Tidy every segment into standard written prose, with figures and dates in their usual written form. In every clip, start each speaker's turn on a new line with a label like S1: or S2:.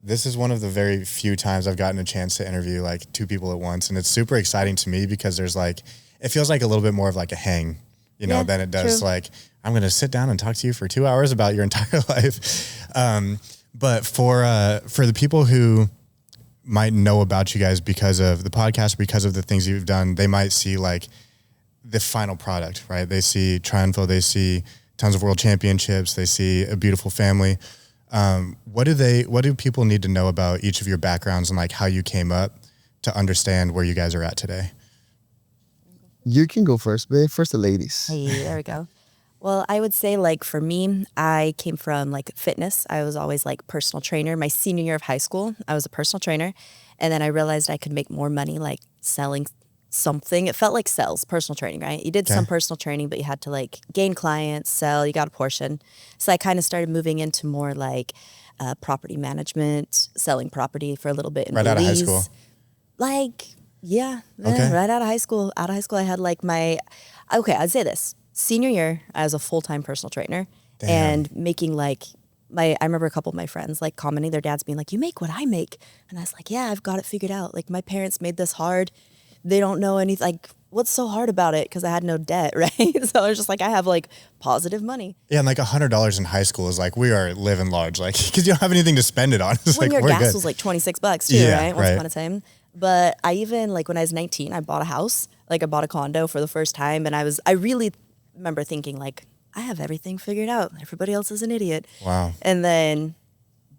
S1: this is one of the very few times I've gotten a chance to interview like two people at once. And it's super exciting to me because there's like, it feels like a little bit more of like a hang, you know, than it does like, I'm going to sit down and talk to you for 2 hours about your entire life. But for the people who might know about you guys because of the podcast, because of the things you've done, they might see like the final product, right? They see Triunfo, they see tons of world championships, they see a beautiful family. What do people need to know about each of your backgrounds and like how you came up to understand where you guys are at today?
S2: You can go first, babe. First the ladies.
S3: Hey, there we go. Well, I would say like for me, I came from like fitness. I was always like personal trainer. My senior year of high school, I was a personal trainer. And then I realized I could make more money like selling something. It felt like sales, personal training, right? You did some personal training, but you had to like gain clients, sell, you got a portion. So I kind of started moving into more like property management, selling property for a little bit in
S1: Right out of high school?
S3: Like, right out of high school. Out of high school, I had like I'd say this. Senior year, I was a full-time personal trainer. Damn. And making like I remember a couple of my friends like commenting, their dads being like, you make what I make. And I was like, yeah, I've got it figured out. Like my parents made this hard. They don't know anything. Like, what's so hard about it? Because I had no debt, right? So I was just like, I have like positive money.
S1: Yeah, and like $100 in high school is like, we are living large, like, because you don't have anything to spend it on. It's
S3: when
S1: like,
S3: your gas was like $26 too, right? Once upon a time. But I even, like when I was 19, I bought a house. Like I bought a condo for the first time. And I really remember thinking like, I have everything figured out. Everybody else is an idiot.
S1: Wow.
S3: And then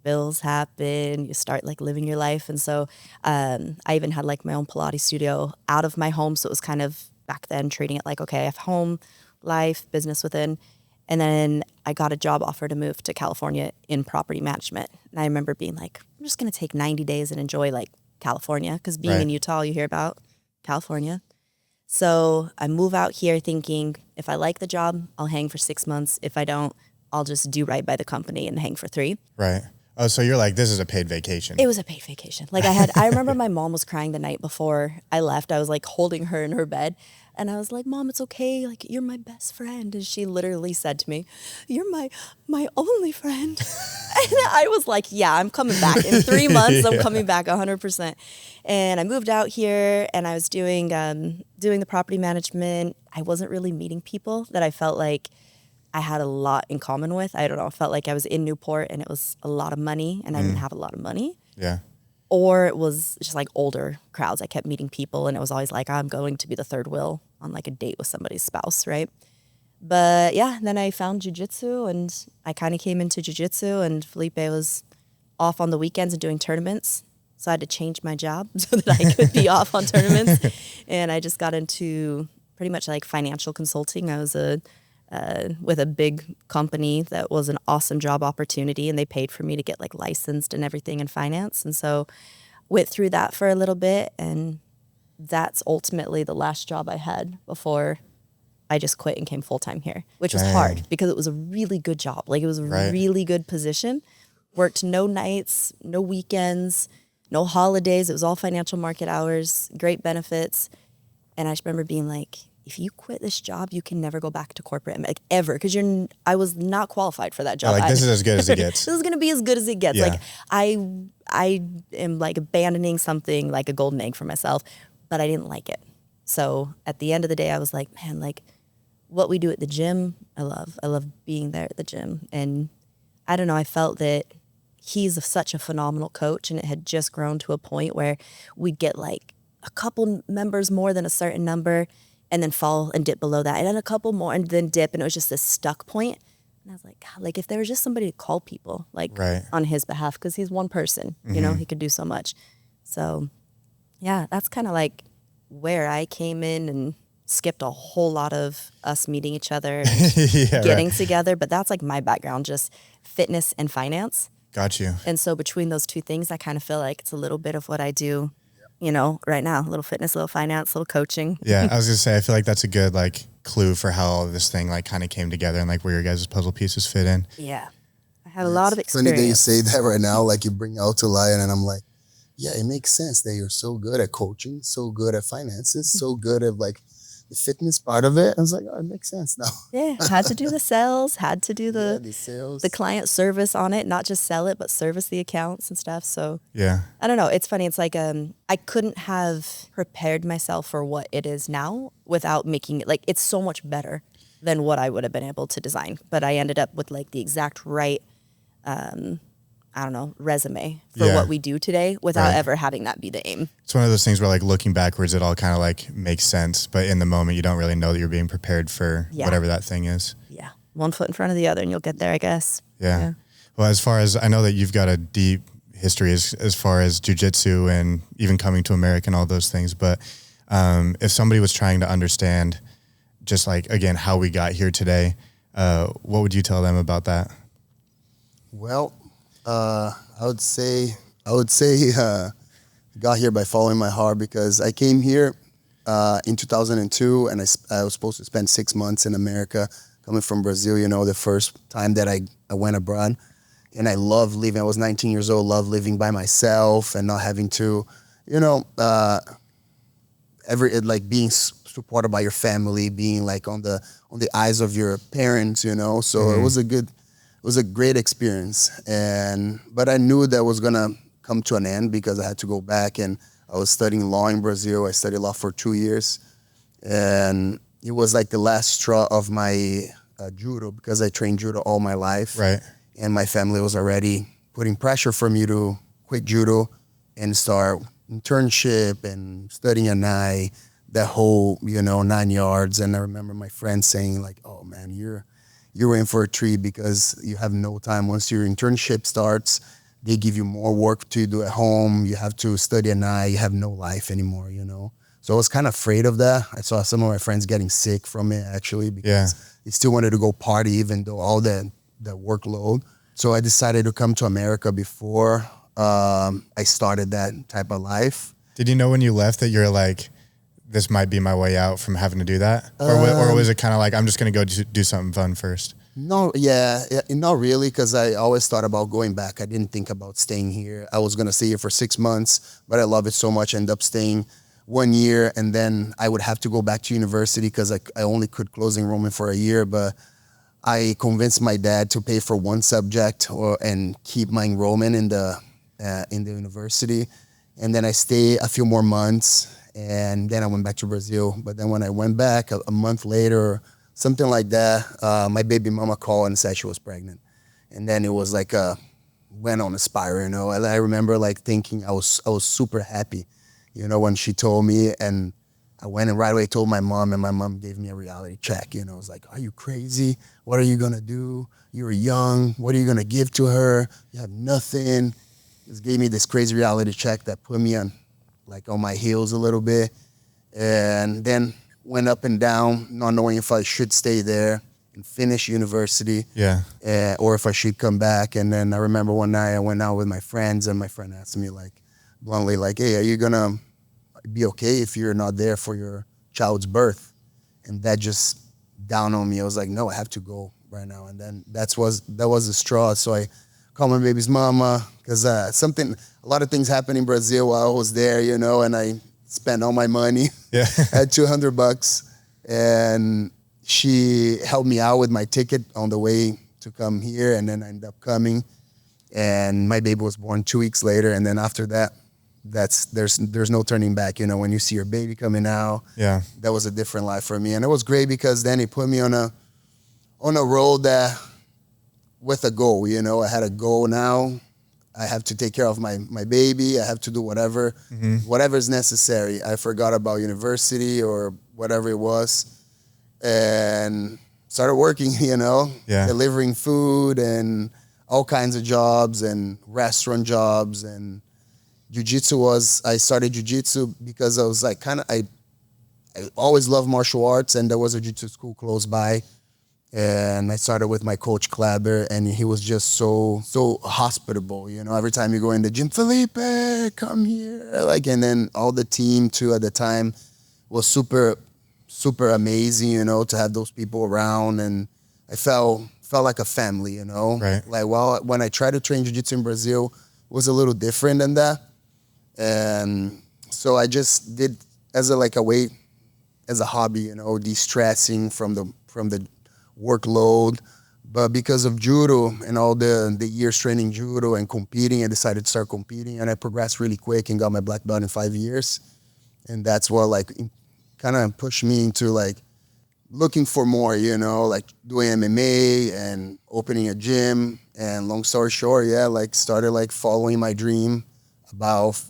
S3: bills happen, you start like living your life. And so I even had like my own Pilates studio out of my home. So it was kind of back then treating it like, okay, I have home, life, business within. And then I got a job offer to move to California in property management. And I remember being like, I'm just going to take 90 days and enjoy like California. Because being in Utah, you hear about California. So I move out here thinking if I like the job, I'll hang for 6 months. If I don't, I'll just do right by the company and hang for 3.
S1: Right. Oh, so you're like, this is a paid vacation.
S3: It was a paid vacation. Like I remember my mom was crying the night before I left. I was like holding her in her bed and I was like, Mom, it's okay. Like, you're my best friend. And she literally said to me, you're my only friend. And I was like, yeah, I'm coming back in 3 months. I'm coming back 100%. And I moved out here and I was doing the property management. I wasn't really meeting people that I felt like I had a lot in common with. I don't know. I felt like I was in Newport and it was a lot of money and I didn't have a lot of money.
S1: Yeah.
S3: Or it was just like older crowds. I kept meeting people and it was always like, I'm going to be the third wheel on like a date with somebody's spouse, right? But yeah, then I found jujitsu and I kind of came into jujitsu and Felipe was off on the weekends and doing tournaments. So I had to change my job so that I could be off on tournaments. And I just got into pretty much like financial consulting. I was with a big company that was an awesome job opportunity and they paid for me to get like licensed and everything in finance. And so went through that for a little bit and that's ultimately the last job I had before I just quit and came full-time here, which was hard because it was a really good job. Like it was a really good position. Worked no nights, no weekends, no holidays. It was all financial market hours, great benefits. And I just remember being like, if you quit this job, you can never go back to corporate, like ever, because I was not qualified for that job.
S1: Like this is as good as it gets.
S3: This is gonna be as good as it gets. Yeah. Like I am like abandoning something like a golden egg for myself, but I didn't like it. So at the end of the day, I was like, man, like what we do at the gym, I love. I love being there at the gym, and I don't know. I felt that he's such a phenomenal coach, and it had just grown to a point where we'd get like a couple members more than a certain number. And then fall and dip below that, and then a couple more, and then dip, and it was just this stuck point. And I was like, God, like if there was just somebody to call people, like on his behalf, because he's one person, you know, he could do so much. So, yeah, that's kind of like where I came in and skipped a whole lot of us meeting each other, and getting together. But that's like my background, just fitness and finance.
S1: Got you.
S3: And so between those two things, I kind of feel like it's a little bit of what I do. You know, right now, a little fitness, a little finance, a little coaching.
S1: Yeah, I was gonna say, I feel like that's a good like clue for how all of this thing like kind of came together and like where your guys' puzzle pieces fit in.
S3: Yeah, I had a lot of experience.
S2: Funny that you say that right now, like you bring out to light, and I'm like, yeah, it makes sense that you're so good at coaching, so good at finances, so good at like the fitness part of it, I was like, oh, it makes sense now.
S3: Yeah, had to do the sales, had to do
S2: The sales.
S3: the client service on it, not just sell it, but service the accounts and stuff. So
S1: Yeah.
S3: I don't know. It's funny. It's like I couldn't have prepared myself for what it is now without making it like it's so much better than what I would have been able to design. But I ended up with like the exact right I don't know, resume for what we do today without ever having that be the aim.
S1: It's one of those things where like looking backwards, it all kind of like makes sense. But in the moment, you don't really know that you're being prepared for whatever that thing is.
S3: Yeah. One foot in front of the other and you'll get there, I guess.
S1: Yeah. Well, as far as I know that you've got a deep history as far as jujitsu and even coming to America and all those things. But if somebody was trying to understand just like, again, how we got here today, what would you tell them about that?
S2: Well, I would say got here by following my heart, because I came here in 2002 and I was supposed to spend 6 months in America, coming from Brazil, you know, the first time that I went abroad. And I loved living. I was 19 years old, loved living by myself and not having to, you know, being supported by your family, being like on the eyes of your parents, you know. So it was a great experience. But I knew that was gonna come to an end because I had to go back, and I was studying law in Brazil. I studied law for 2 years, and it was like the last straw of my judo, because I trained judo all my life.
S1: Right.
S2: And my family was already putting pressure for me to quit judo and start internship and studying at night, that whole, you know, 9 yards. And I remember my friends saying like, oh man, you're in for a treat, because you have no time. Once your internship starts, they give you more work to do at home. You have to study at night. You have no life anymore, you know? So I was kind of afraid of that. I saw some of my friends getting sick from it, actually, because they still wanted to go party, even though all the workload. So I decided to come to America before I started that type of life.
S1: Did you know when you left that you're like, this might be my way out from having to do that? Or was it kind of like, I'm just going to go do something fun first?
S2: No, not really, because I always thought about going back. I didn't think about staying here. I was going to stay here for 6 months, but I love it so much. I ended up staying 1 year, and then I would have to go back to university because I only could close enrollment for a year. But I convinced my dad to pay for one subject and keep my enrollment in the university. And then I stayed a few more months, and then I went back to Brazil. But then when I went back a month later, something like that, my baby mama called and said she was pregnant. And then it was like went on a spiral, you know. I remember like thinking I was super happy, you know, when she told me. And I went and right away told my mom, and my mom gave me a reality check. You know, I was like, are you crazy? What are you gonna do? You're young. What are you gonna give to her? You have nothing. Just gave me this crazy reality check that put me on my heels a little bit. And then went up and down, not knowing if I should stay there and finish university.
S1: Yeah.
S2: Or if I should come back. And then I remember one night I went out with my friends, and my friend asked me like bluntly, like, hey, are you gonna be okay if you're not there for your child's birth? And that just down on me. I was like, no, I have to go right now. And then that was the straw. So I called my baby's mama, because a lot of things happened in Brazil while I was there, you know, and I spent all my money.
S1: Yeah.
S2: I had $200, and she helped me out with my ticket on the way to come here. And then I ended up coming, and my baby was born 2 weeks later. And then after that, there's no turning back. You know, when you see your baby coming out, that was a different life for me. And it was great, because then it put me on a road that with a goal. You know, I had a goal now. I have to take care of my baby. I have to do whatever is necessary. I forgot about university or whatever it was, and started working, you know, delivering food and all kinds of jobs and restaurant jobs. And I started jujitsu because I was like I always loved martial arts, and there was a jiu-jitsu school close by. And I started with my coach Kleber, and he was just so hospitable. You know, every time you go in the gym, Felipe, come here. And then all the team too at the time was super, super amazing, you know, to have those people around. And I felt like a family, you know.
S1: Right.
S2: When I tried to train jiu-jitsu in Brazil, it was a little different than that. And so I just did as a way as a hobby, you know, de-stressing from the workload. But because of judo and all the years training judo and competing, I decided to start competing, and I progressed really quick and got my black belt in 5 years. And that's what like kind of pushed me into like looking for more, you know, like doing MMA and opening a gym. And long story short, yeah, like started like following my dream about,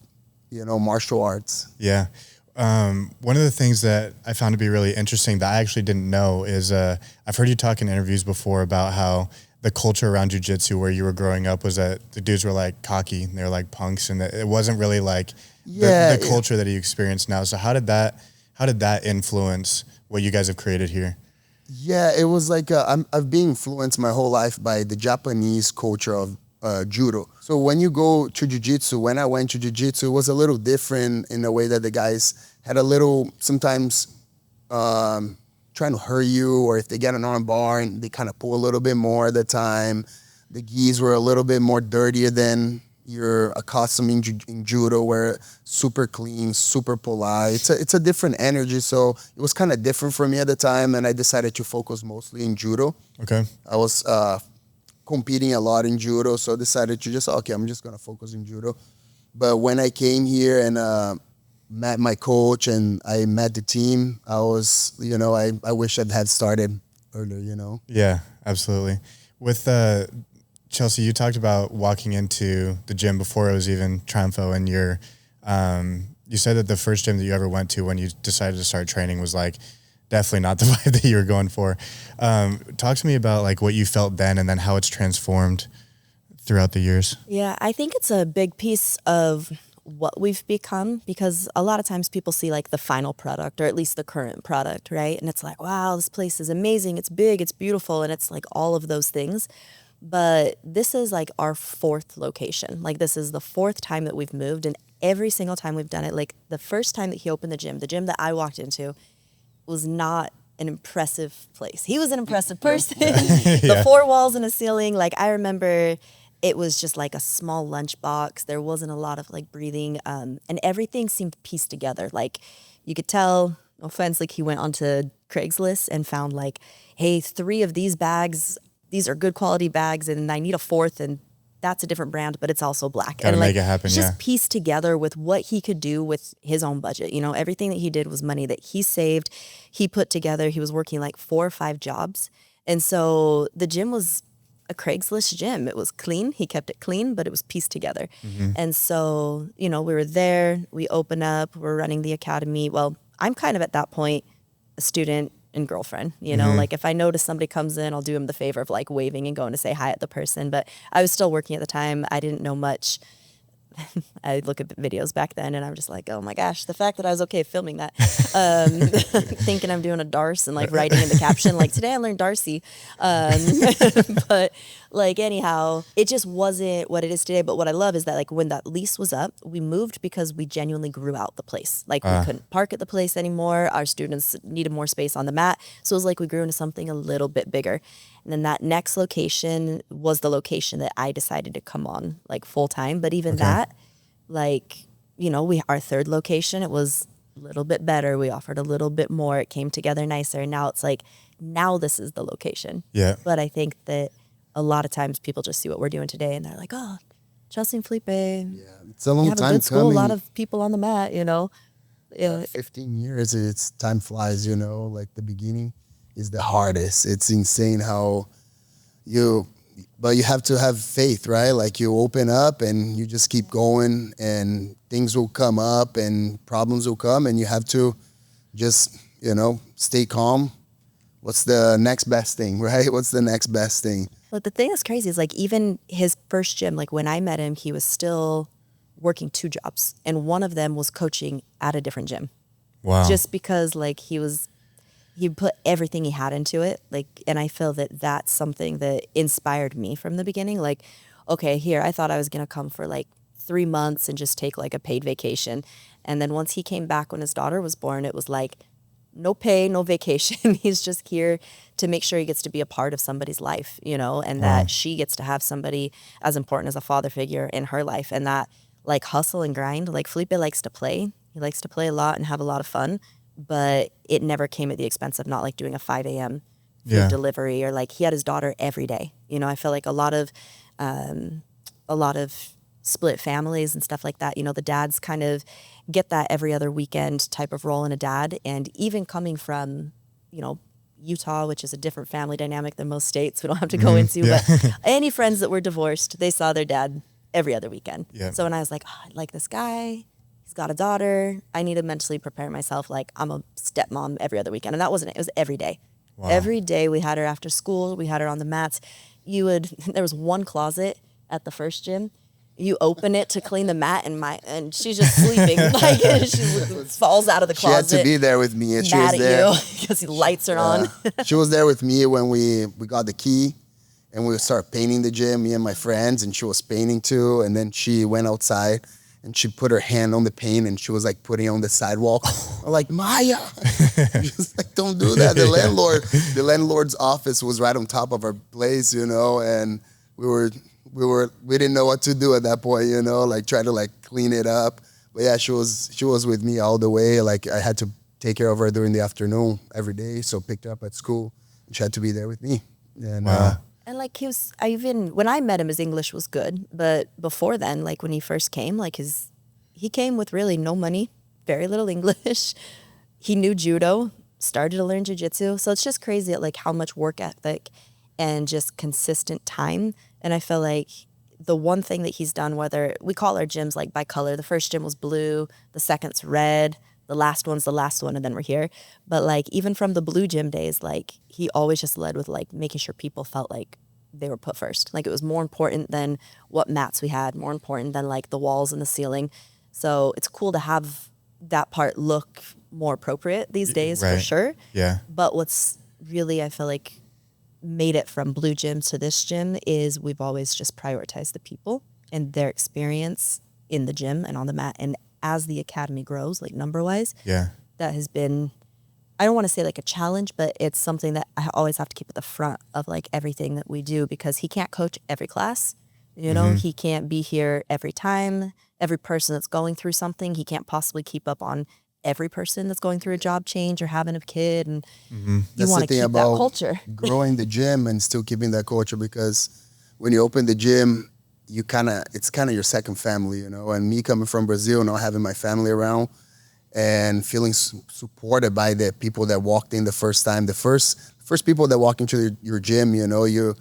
S2: you know, martial arts.
S1: Yeah. One of the things that I found to be really interesting that I actually didn't know is I've heard you talk in interviews before about how the culture around jiu-jitsu where you were growing up was that the dudes were like cocky and they were like punks, and it wasn't really like the culture that you experience now. So how did that influence what you guys have created here?
S2: Yeah, it was like I've been influenced my whole life by the Japanese culture of judo. So when you go to jiu-jitsu, when I went to jiu-jitsu, it was a little different in the way that the guys had a little, sometimes trying to hurt you, or if they get an arm bar and they kind of pull a little bit more at the time. The gis were a little bit more dirtier than you're accustomed in judo, where super clean, super polite. It's a different energy, so it was kind of different for me at the time, and I decided to focus mostly in judo.
S1: Okay.
S2: I was competing a lot in judo, so I decided to just, okay, I'm just going to focus in judo. But when I came here and met my coach and I met the team, I was, you know, I wish I'd had started earlier, you know?
S1: Yeah, absolutely. With Chelsie, you talked about walking into the gym before it was even Triunfo, and you said that the first gym that you ever went to when you decided to start training was like definitely not the vibe that you were going for. Talk to me about like what you felt then and then how it's transformed throughout the years.
S3: Yeah, I think it's a big piece of what we've become, because a lot of times people see like the final product, or at least the current product, right? And it's like, wow, this place is amazing, it's big, it's beautiful, and it's like all of those things. But this is like our 4th location. Like this is the 4th time that we've moved, and every single time we've done it, like the first time that he opened the gym that I walked into was not an impressive place. He was an impressive person. The 4 walls and a ceiling. Like I remember it was just like a small lunch box. There wasn't a lot of like breathing, and everything seemed pieced together. Like you could tell, no offense, like he went onto Craigslist and found like, hey, 3 of these bags, these are good quality bags, and I need a 4th, and that's a different brand, but it's also black.
S1: Gotta
S3: and
S1: make it happen,
S3: just pieced together with what he could do with his own budget. You know, everything that he did was money that he saved, he put together. He was working like 4 or 5 jobs. And so the gym was a Craigslist gym. It was clean. He kept it clean, but it was pieced together. Mm-hmm. And so, you know, we were there, we open up, we're running the academy. Well, I'm kind of at that point a student and girlfriend, you know, like if I notice somebody comes in, I'll do him the favor of like waving and going to say hi at the person. But I was still working at the time. I didn't know much. I look at videos back then and I'm just like, oh my gosh, the fact that I was okay filming that, thinking I'm doing a Darce and like writing in the caption, like today I learned Darcy. But like anyhow, it just wasn't what it is today. But what I love is that like when that lease was up, we moved because we genuinely grew out the place. Like we couldn't park at the place anymore. Our students needed more space on the mat. So it was like we grew into something a little bit bigger. And then that next location was the location that I decided to come on like full time. But even that, like, you know, our 3rd location, it was a little bit better. We offered a little bit more. It came together nicer. And now it's like, now this is the location.
S1: Yeah.
S3: But I think that a lot of times people just see what we're doing today and they're like, oh, Chelsie and Felipe. Yeah,
S2: it's a long
S3: have
S2: time
S3: a good school,
S2: coming.
S3: a lot of people on the mat, you know.
S2: 15 years, it's time flies, you know, like the beginning is the hardest. It's insane how but you have to have faith, right? Like you open up and you just keep going and things will come up and problems will come and you have to just, you know, stay calm. What's the next best thing, right? What's the next best thing?
S3: But the thing that's crazy is like even his first gym, like when I met him, he was still working 2 jobs and one of them was coaching at a different gym.
S1: Wow.
S3: Just because like he put everything he had into it. Like, and I feel that that's something that inspired me from the beginning. Like, okay, here, I thought I was going to come for like 3 months and just take like a paid vacation. And then once he came back when his daughter was born, it was like, no pay, no vacation. He's just here to make sure he gets to be a part of somebody's life, you know, and that she gets to have somebody as important as a father figure in her life. And that like hustle and grind, like Felipe likes to play. He likes to play a lot and have a lot of fun. but it never came at the expense of not like doing a 5 a.m. food
S1: Yeah.
S3: delivery, or like he had his daughter every day. You know, I feel like a lot of split families and stuff like that, you know, the dads kind of get that every other weekend type of role in a dad. And even coming from, you know, Utah, which is a different family dynamic than most states we don't have to go into,
S1: Yeah.
S3: but any friends that were divorced, they saw their dad every other weekend.
S1: Yeah.
S3: So when I was like, oh, I like this guy, he's got a daughter, I need to mentally prepare myself like I'm a stepmom every other weekend. And that wasn't it. It was every day.
S1: Wow.
S3: Every day we had her after school, we had her on the mats. There was one closet at the first gym. You open it to clean the mat, and she's just sleeping. Like she falls out of the
S2: She had
S3: closet.
S2: to be there with me, and she
S3: Mad
S2: was
S3: at
S2: there.
S3: you because the lights are on.
S2: She was there with me when we got the key, and we started painting the gym, me and my friends, and she was painting too. And then she went outside, and she put her hand on the paint, and she was like putting it on the sidewalk. I'm like, Maya, just like, don't do that. The landlord's office was right on top of our place, you know, and we didn't know what to do at that point, you know, like try to like clean it up. But yeah, she was with me all the way. Like I had to take care of her during the afternoon every day. So picked her up at school, and she had to be there with me. And
S1: Wow.
S3: And like when I met him, his English was good. But before then, like when he first came, like he came with really no money, very little English. He knew judo, started to learn jujitsu. So it's just crazy at like how much work ethic and just consistent time. And I feel like the one thing that he's done, whether we call our gyms like by color, the first gym was blue, the second's red, the last one's the last one, and then we're here. But like even from the blue gym days, like he always just led with like making sure people felt like they were put first. Like it was more important than what mats we had, more important than like the walls and the ceiling. So it's cool to have that part look more appropriate these days for
S1: Right.
S3: sure.
S1: Yeah.
S3: But what's really, I feel like, made it from blue gym to this gym is we've always just prioritized the people and their experience in the gym and on the mat. And as the academy grows, like number wise,
S1: Yeah.
S3: that has been, I don't want to say like a challenge, but it's something that I always have to keep at the front of like everything that we do, because he can't coach every class. You know, he can't be here every time. Every person that's going through something, he can't possibly keep up on every person that's going through a job change or having a kid. And you
S2: That's
S3: want
S2: the
S3: to
S2: thing
S3: keep that
S2: about
S3: culture.
S2: growing the gym and still keeping that culture, because when you open the gym, it's kind of your second family, you know. And me coming from Brazil, not having my family around, and feeling supported by the people that walked in the first time, the first people that walk into your gym, you know, you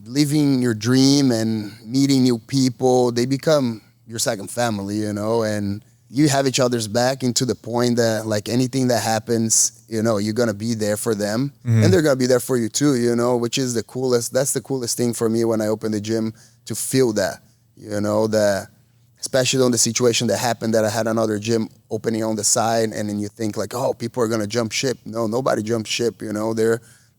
S2: living your dream and meeting new people, they become your second family, you know, and you have each other's back into the point that like anything that happens, you know, you're going to be there for them and they're going to be there for you too, you know, which is that's the coolest thing for me when I open the gym, to feel that, you know, that especially on the situation that happened that I had another gym opening on the side, and then you think like, oh, people are going to jump ship. No, nobody jumped ship, you know, they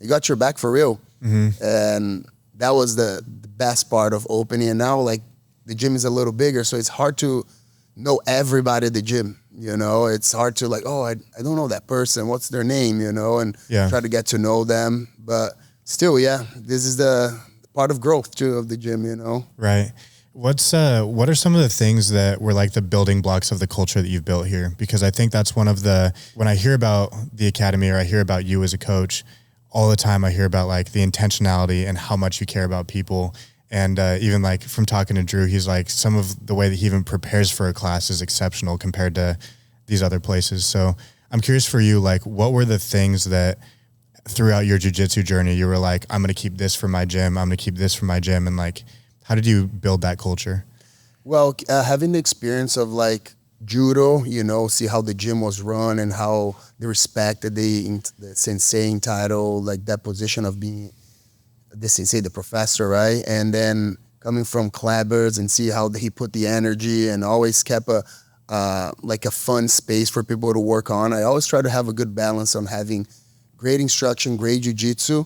S2: got your back for real. And that was the best part of opening. And now like the gym is a little bigger, so it's hard to know everybody at the gym, you know. It's hard to like, oh, I don't know that person, what's their name, you know, and try to get to know them. But still, yeah, this is the part of growth too of the gym, you know.
S1: Right. What are some of the things that were like the building blocks of the culture that you've built here? Because I think that's one of when I hear about the academy, or I hear about you as a coach, all the time I hear about like the intentionality and how much you care about people. And even like from talking to Drew, he's like, some of the way that he even prepares for a class is exceptional compared to these other places. So I'm curious for you, like, what were the things that throughout your jiu-jitsu journey, you were like, I'm going to keep this for my gym, I'm going to keep this for my gym. And like, how did you build that culture?
S2: Well, having the experience of like judo, you know, see how the gym was run and how they respected the sensei title, like that position of being the sensei, the professor, right? And then coming from Clabbers and see how he put the energy and always kept like a fun space for people to work on. I always try to have a good balance on having great instruction, great jiu-jitsu,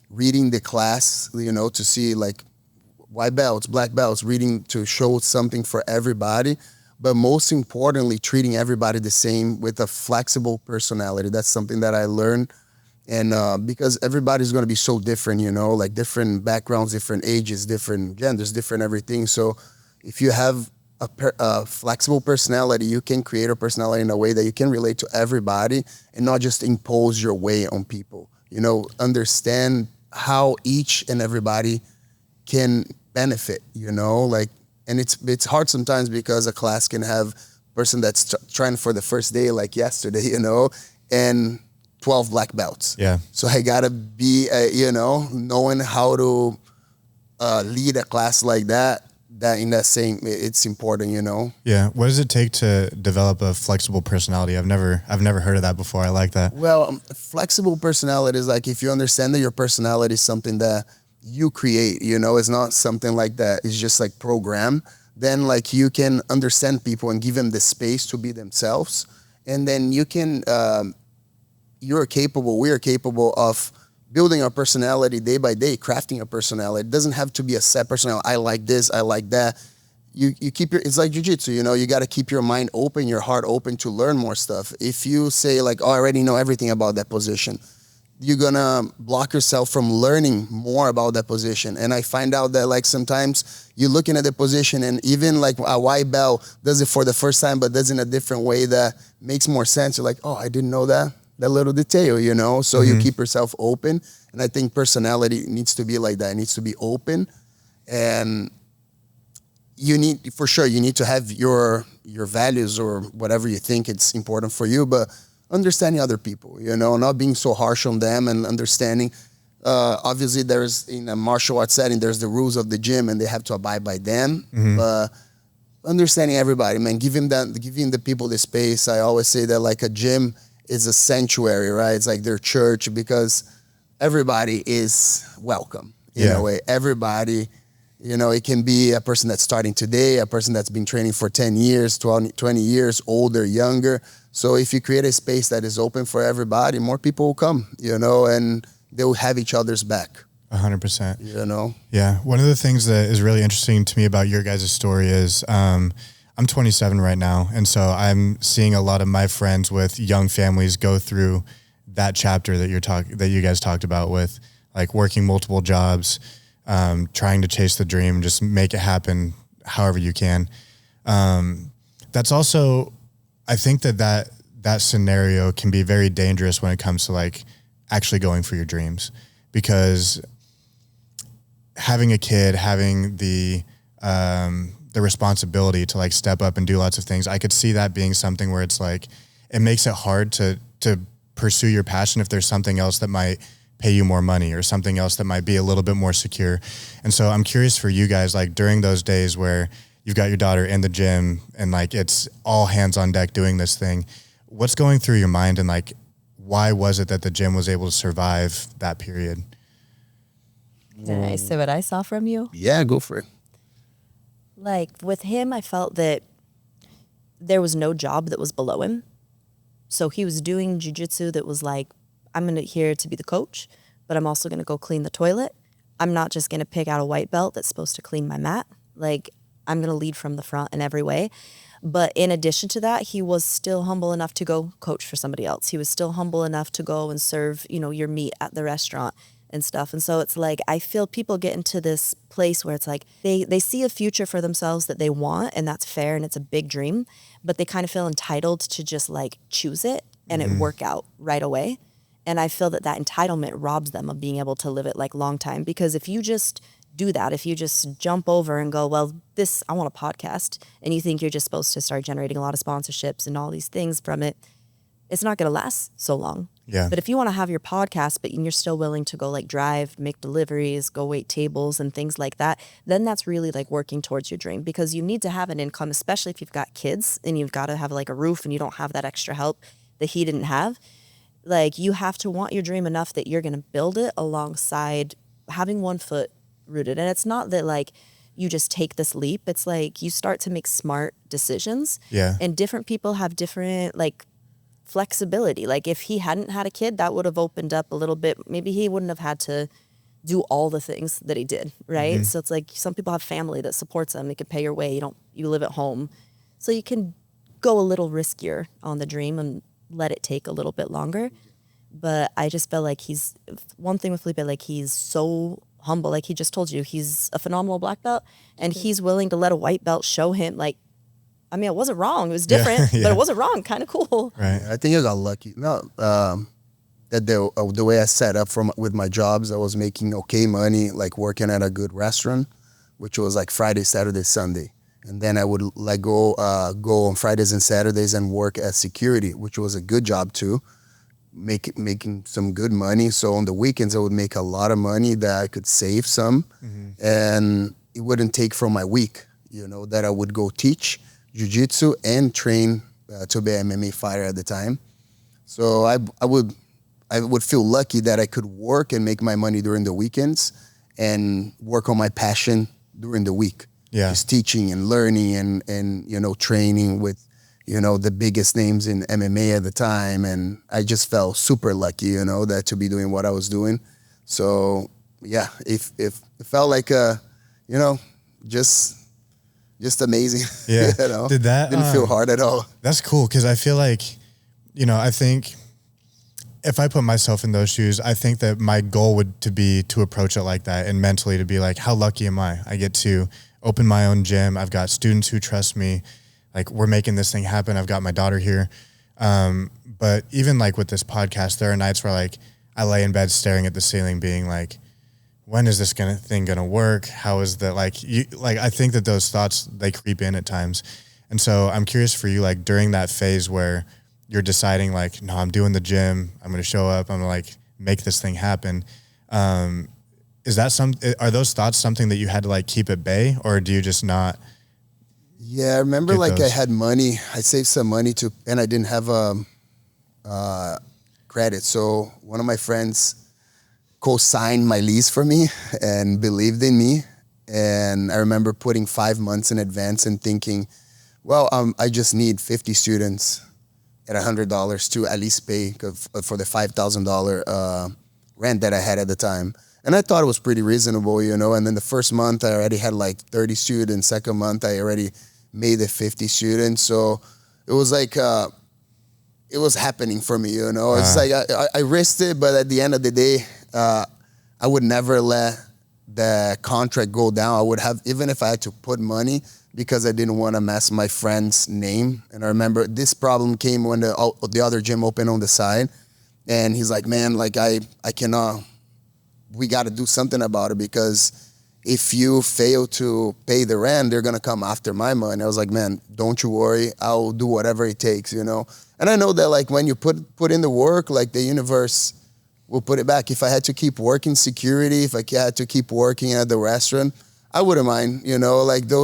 S2: reading the class, you know, to see like white belts, black belts, reading to show something for everybody, but most importantly, treating everybody the same with a flexible personality. That's something that I learned. And because everybody's going to be so different, you know, like different backgrounds, different ages, different genders, different everything. So if you have a flexible personality, you can create a personality in a way that you can relate to everybody and not just impose your way on people. You know, understand how each and everybody can benefit, you know, like, and it's hard sometimes because a class can have a person that's trying for the first day, like yesterday, you know, and 12 black belts.
S1: Yeah.
S2: So I gotta be, you know, knowing how to lead a class like that in that same, it's important, you know.
S1: Yeah. What does it take to develop a flexible personality? I've never heard of that before. I like that.
S2: Well, flexible personality is like if you understand that your personality is something that you create, you know, it's not something like that. It's just like programmed. Then like you can understand people and give them the space to be themselves. And then you can, we are capable of building our personality day by day, crafting a personality. It doesn't have to be a set personality. I like this, I like that. You keep it's like jujitsu, you know, you got to keep your mind open, your heart open to learn more stuff. If you say like, oh, I already know everything about that position, you're gonna block yourself from learning more about that position. And I find out that like sometimes you're looking at the position and even like a white belt does it for the first time, but does it in a different way that makes more sense. You're like, oh, I didn't know that little detail, you know? So you keep yourself open. And I think personality needs to be like that. It needs to be open. And you need to have your values or whatever you think it's important for you, but understanding other people, you know, not being so harsh on them and understanding. Obviously, there's in a martial arts setting, there's the rules of the gym and they have to abide by them. But understanding everybody, man, giving the people the space. I always say that like a gym is a sanctuary, right? It's like their church because everybody is welcome in a way. Everybody, you know, it can be a person that's starting today, a person that's been training for 10 years, 20 years, older, younger. So if you create a space that is open for everybody, more people will come, you know, and they will have each other's back.
S1: 100%.
S2: You know?
S1: Yeah. One of the things that is really interesting to me about your guys' story is I'm 27 right now. And so I'm seeing a lot of my friends with young families go through that chapter that you guys talked about with like working multiple jobs, trying to chase the dream, just make it happen however you can. That's also, I think that scenario can be very dangerous when it comes to like actually going for your dreams, because having a kid, having the responsibility to like step up and do lots of things, I could see that being something where it's like, it makes it hard to pursue your passion if there's something else that might pay you more money or something else that might be a little bit more secure. And so I'm curious for you guys, like during those days where you've got your daughter in the gym and like it's all hands on deck doing this thing, what's going through your mind and like, why was it that the gym was able to survive that period?
S3: Did I say what I saw from you?
S2: Yeah, go for it.
S3: Like with him, I felt that there was no job that was below him. So he was doing jujitsu that was like, I'm here to be the coach, but I'm also going to go clean the toilet. I'm not just going to pick out a white belt that's supposed to clean my mat. Like I'm going to lead from the front in every way. But in addition to that, he was still humble enough to go coach for somebody else. He was still humble enough to go and serve, you know, your meat at the restaurant and stuff. And so it's like, I feel people get into this place where it's like they see a future for themselves that they want, and that's fair and it's a big dream, but they kind of feel entitled to just like choose it and it work out right away. And I feel that entitlement robs them of being able to live it like long time, because if you just do that, if you just jump over and go, well, I want a podcast, and you think you're just supposed to start generating a lot of sponsorships and all these things from it, it's not going to last so long.
S1: Yeah.
S3: But if you want to have your podcast, but you're still willing to go like drive, make deliveries, go wait tables and things like that, then that's really like working towards your dream, because you need to have an income, especially if you've got kids and you've got to have like a roof and you don't have that extra help that he didn't have. Like you have to want your dream enough that you're going to build it alongside having one foot rooted. And it's not that like you just take this leap. It's like you start to make smart decisions.
S1: Yeah.
S3: And different people have different like flexibility. Like if he hadn't had a kid, that would have opened up a little bit. Maybe he wouldn't have had to do all the things that he did, right? So it's like some people have family that supports them. They can pay your way. You live at home. So you can go a little riskier on the dream and let it take a little bit longer. But I just felt like one thing with Felipe, like he's so humble. Like he just told you, he's a phenomenal black belt, and he's willing to let a white belt show him like I mean, it wasn't wrong. It was different, but it wasn't wrong. Kind of cool.
S1: Right.
S2: I think I got lucky. No, that the way I set up with my jobs, I was making okay money, like working at a good restaurant, which was like Friday, Saturday, Sunday. And then I would like go on Fridays and Saturdays and work as security, which was a good job too, making some good money. So on the weekends, I would make a lot of money that I could save some, and it wouldn't take from my week, you know, that I would go teach jujitsu and train to be an MMA fighter at the time. So I would feel lucky that I could work and make my money during the weekends and work on my passion during the week.
S1: Yeah.
S2: Just teaching and learning and you know, training with, you know, the biggest names in MMA at the time. And I just felt super lucky, you know, that to be doing what I was doing. So yeah, if it felt like you know, just amazing.
S1: Yeah.
S2: You know?
S1: Didn't
S2: feel hard at all.
S1: That's cool, because I feel like, you know, I think if I put myself in those shoes, I think that my goal would be to approach it like that, and mentally to be like, how lucky am I? I get to open my own gym. I've got students who trust me. Like, we're making this thing happen. I've got my daughter here. But even like with this podcast, there are nights where like I lay in bed staring at the ceiling being like, when is this thing gonna work? How is that, I think that those thoughts, they creep in at times. And so I'm curious for you, like during that phase where you're deciding like, no, I'm doing the gym, I'm going to show up, I'm going to like make this thing happen. Are those thoughts something that you had to like keep at bay, or do you just not?
S2: Yeah, I remember like those? I had money, I saved some money and I didn't have credit. So one of my friends co-signed my lease for me and believed in me. And I remember putting 5 months in advance and thinking, well, I just need 50 students at $100 to at least pay for the $5,000 rent that I had at the time. And I thought it was pretty reasonable, you know. And then the first month I already had like 30 students. Second month I already made the 50 students. So it was like, it was happening for me, you know. It's like I risked it, but at the end of the day, I would never let the contract go down. I would have, even if I had to put money, because I didn't want to mess my friend's name. And I remember this problem came when the other gym opened on the side. And he's like, man, like I cannot, we got to do something about it, because if you fail to pay the rent, they're going to come after my money. I was like, man, don't you worry. I'll do whatever it takes, you know. And I know that like when you put in the work, like the universe will put it back. If I had to keep working security, if I had to keep working at the restaurant, I wouldn't mind, you know, like it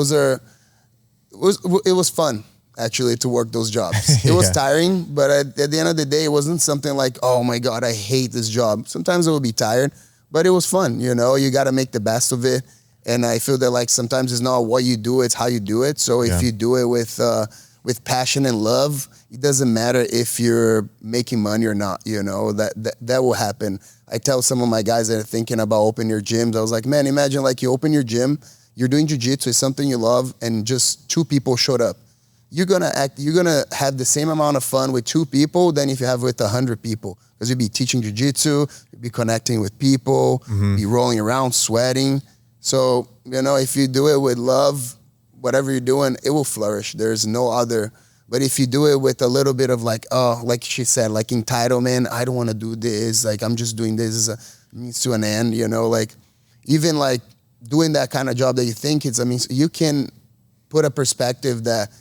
S2: was fun actually to work those jobs. It was tiring, but at the end of the day, it wasn't something like, oh my God, I hate this job. Sometimes I would be tired, but it was fun, you know. You got to make the best of it. And I feel that like sometimes it's not what you do, it's how you do it. So if you do it with passion and love, it doesn't matter if you're making money or not, you know, that will happen. I tell some of my guys that are thinking about opening your gyms, I was like, man, imagine like you open your gym, you're doing jiu-jitsu, it's something you love, and just 2 people showed up. You're gonna have the same amount of fun with 2 people than if you have with 100 people. Because you'll be teaching jiu-jitsu, you'll be connecting with people, be rolling around, sweating. So, you know, if you do it with love, whatever you're doing, it will flourish. There's no other. But if you do it with a little bit of like, oh, like she said, like entitlement, I don't want to do this. Like, I'm just doing this as a means to an end, you know, like even like doing that kind of job that you think it's, I mean, you can put a perspective that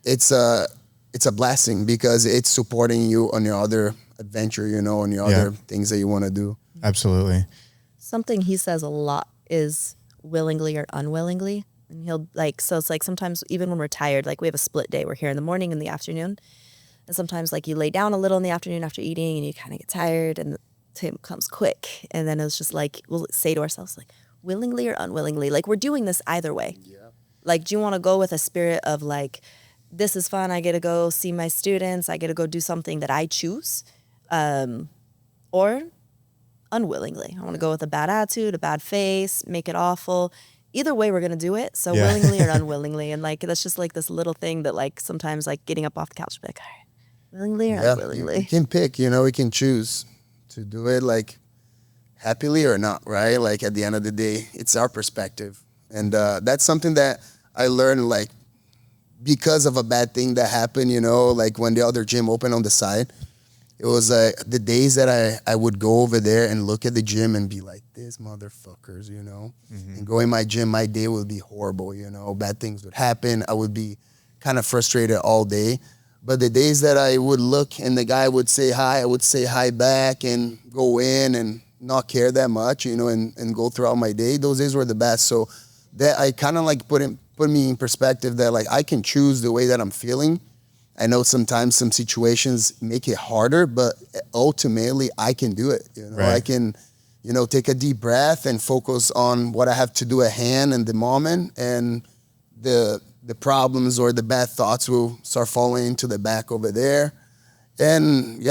S2: it's a blessing, because it's supporting you on your other adventure, you know, on your other things that you want to do.
S1: Absolutely.
S3: Something he says a lot is willingly or unwillingly. And he'll like, so it's like sometimes even when we're tired, like we have a split day, we're here in the morning and the afternoon. And sometimes like you lay down a little in the afternoon after eating and you kind of get tired and the time comes quick. And then it's just like, we'll say to ourselves like, willingly or unwillingly, like we're doing this either way. Yeah. Like, do you want to go with a spirit of like, this is fun, I get to go see my students, I get to go do something that I choose, or unwillingly, I want to go with a bad attitude, a bad face, make it awful. Either way, we're going to do it. So willingly or unwillingly. And like, that's just like this little thing that like sometimes like getting up off the couch, like, all right, willingly or unwillingly.
S2: You can pick, you know, we can choose to do it like happily or not, right? Like at the end of the day, it's our perspective. And that's something that I learned like because of a bad thing that happened, you know, like when the other gym opened on the side, it was the days that I would go over there and look at the gym and be like, this motherfuckers, you know, and go in my gym, my day would be horrible, you know, bad things would happen. I would be kind of frustrated all day. But the days that I would look and the guy would say hi, I would say hi back and go in and not care that much, you know, and go throughout my day. Those days were the best. So that I kind of like put me in perspective that like I can choose the way that I'm feeling. I know sometimes some situations make it harder, but ultimately I can do it. You know, I can, you know, take a deep breath and focus on what I have to do at hand in the moment, and the problems or the bad thoughts will start falling into the back over there. And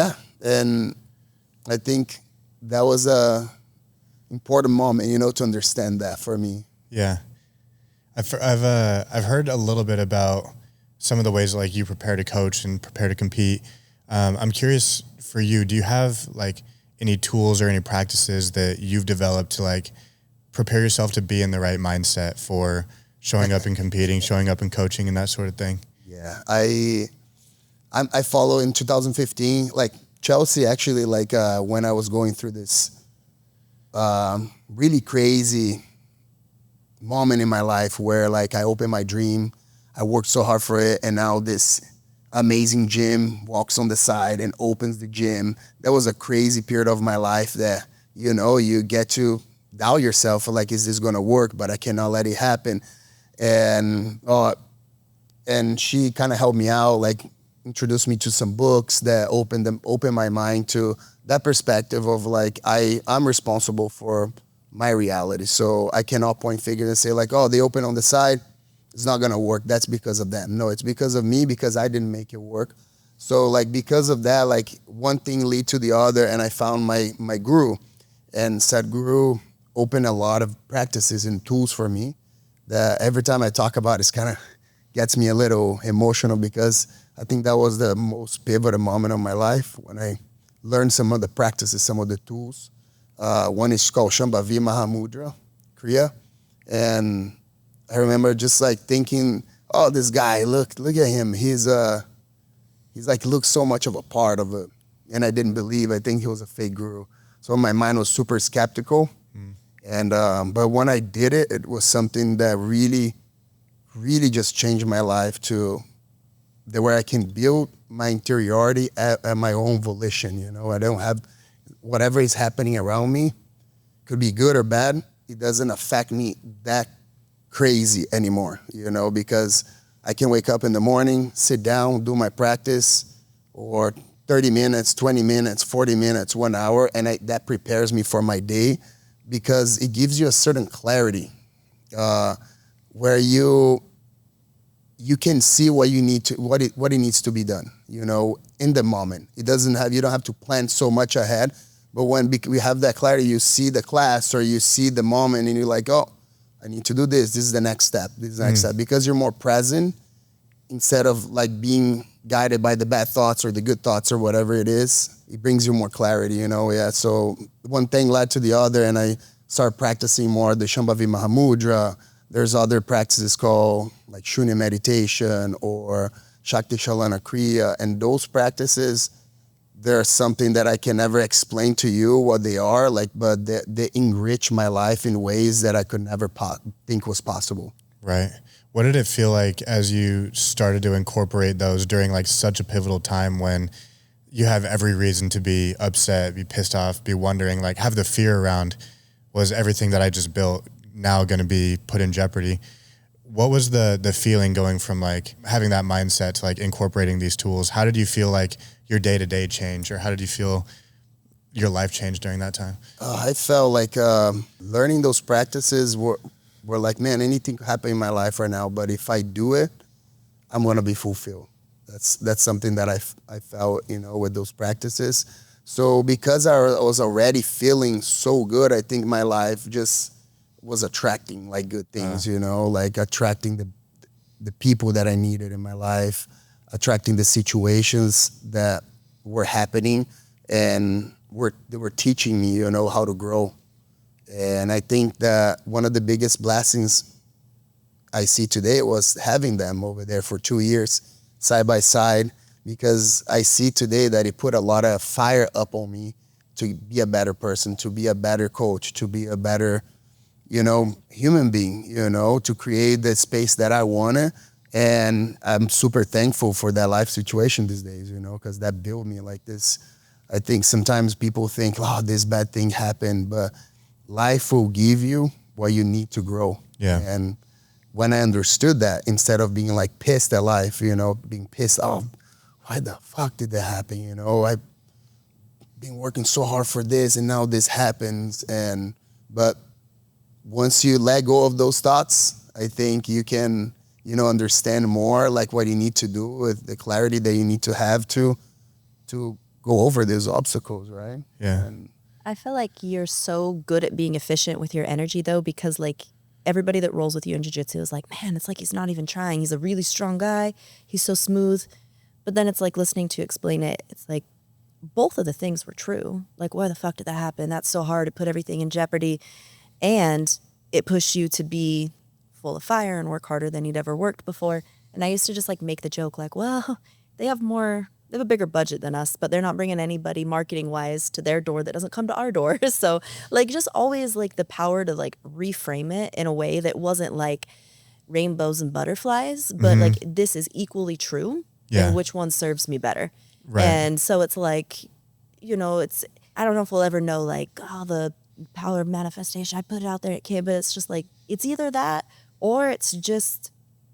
S2: and I think that was a important moment, you know, to understand that for me.
S1: Yeah, I've heard a little bit about some of the ways like you prepare to coach and prepare to compete. I'm curious for you, do you have like any tools or any practices that you've developed to like prepare yourself to be in the right mindset for showing up and competing, showing up and coaching and that sort of thing?
S2: Yeah, I follow in 2015, like Chelsie actually, like when I was going through this really crazy moment in my life where like I opened my dream, I worked so hard for it, and now this amazing gym walks on the side and opens the gym. That was a crazy period of my life that, you know, you get to doubt yourself, like, is this gonna work? But I cannot let it happen. And she kind of helped me out, like introduced me to some books that opened my mind to that perspective of like, I'm responsible for my reality. So I cannot point fingers and say like, oh, they open on the side, it's not gonna work. That's because of them. No, it's because of me, because I didn't make it work. So like because of that, like one thing lead to the other, and I found my guru, and Sadhguru opened a lot of practices and tools for me that every time I talk about it kind of gets me a little emotional, because I think that was the most pivotal moment of my life when I learned some of the practices, some of the tools. One is called Shambhavi Mahamudra, Kriya. And I remember just like thinking, oh, this guy, look at him. He's like, looks so much of a part of it. And I didn't believe, I think he was a fake guru. So my mind was super skeptical. And, but when I did it, it was something that really, really just changed my life to the where I can build my interiority at my own volition. You know, I don't have whatever is happening around me, could be good or bad. It doesn't affect me that crazy anymore, you know, because I can wake up in the morning, sit down, do my practice, or 30 minutes, 20 minutes, 40 minutes, 1 hour, and that prepares me for my day, because it gives you a certain clarity where you can see what you need to, what it needs to be done, you know, in the moment. You don't have to plan so much ahead, but when we have that clarity, you see the class or you see the moment and you're like, oh, I need to do this. This is the next step. This is the next step, because you're more present instead of like being guided by the bad thoughts or the good thoughts or whatever it is. It brings you more clarity, you know. Yeah. So one thing led to the other, and I started practicing more the Shambhavi Mahamudra. There's other practices called like Shunya meditation or Shakti Shalana Kriya, and those practices, they're something that I can never explain to you what they are, like, but they enrich my life in ways that I could never think was possible.
S1: Right. What did it feel like as you started to incorporate those during like such a pivotal time when you have every reason to be upset, be pissed off, be wondering, like have the fear around, was everything that I just built now going to be put in jeopardy? What was the feeling going from like having that mindset to like incorporating these tools? How did you feel like your day-to-day change, or how did you feel your life changed during that time?
S2: I felt like learning those practices were like, man, anything could happen in my life right now, but if I do it, I'm going to be fulfilled. That's something that I felt, you know, with those practices. So because I was already feeling so good, I think my life just was attracting like good things, you know, like attracting the people that I needed in my life, attracting the situations that were happening, and they were teaching me, you know, how to grow. And I think that one of the biggest blessings I see today was having them over there for 2 years side by side, because I see today that it put a lot of fire up on me to be a better person, to be a better coach, to be a better, human being, to create the space that I wanted. And I'm super thankful for that life situation these days, because that built me like this. I think sometimes people think, oh, this bad thing happened, but life will give you what you need to grow.
S1: Yeah.
S2: And when I understood that, instead of being like pissed at life, being pissed off, why the fuck did that happen? I've been working so hard for this and now this happens. But once you let go of those thoughts, I think you can, understand more like what you need to do with the clarity that you need to have to go over those obstacles, right?
S1: Yeah.
S2: And
S3: I feel like you're so good at being efficient with your energy though, because like everybody that rolls with you in jiu-jitsu is like, man, it's like he's not even trying. He's a really strong guy. He's so smooth. But then it's like listening to you explain it. It's like both of the things were true. Like, why the fuck did that happen? That's so hard. It put everything in jeopardy. And it pushed you to be full of fire and work harder than you'd ever worked before. And I used to just like make the joke like, well, they have a bigger budget than us, but they're not bringing anybody marketing wise to their door that doesn't come to our door. So like just always like the power to like reframe it in a way that wasn't like rainbows and butterflies, but like this is equally true.
S1: Yeah.
S3: And which one serves me better.
S1: Right.
S3: And so it's like, I don't know if we'll ever know like, the power of manifestation. I put it out there, it can't, but it's just like, it's either that or it's just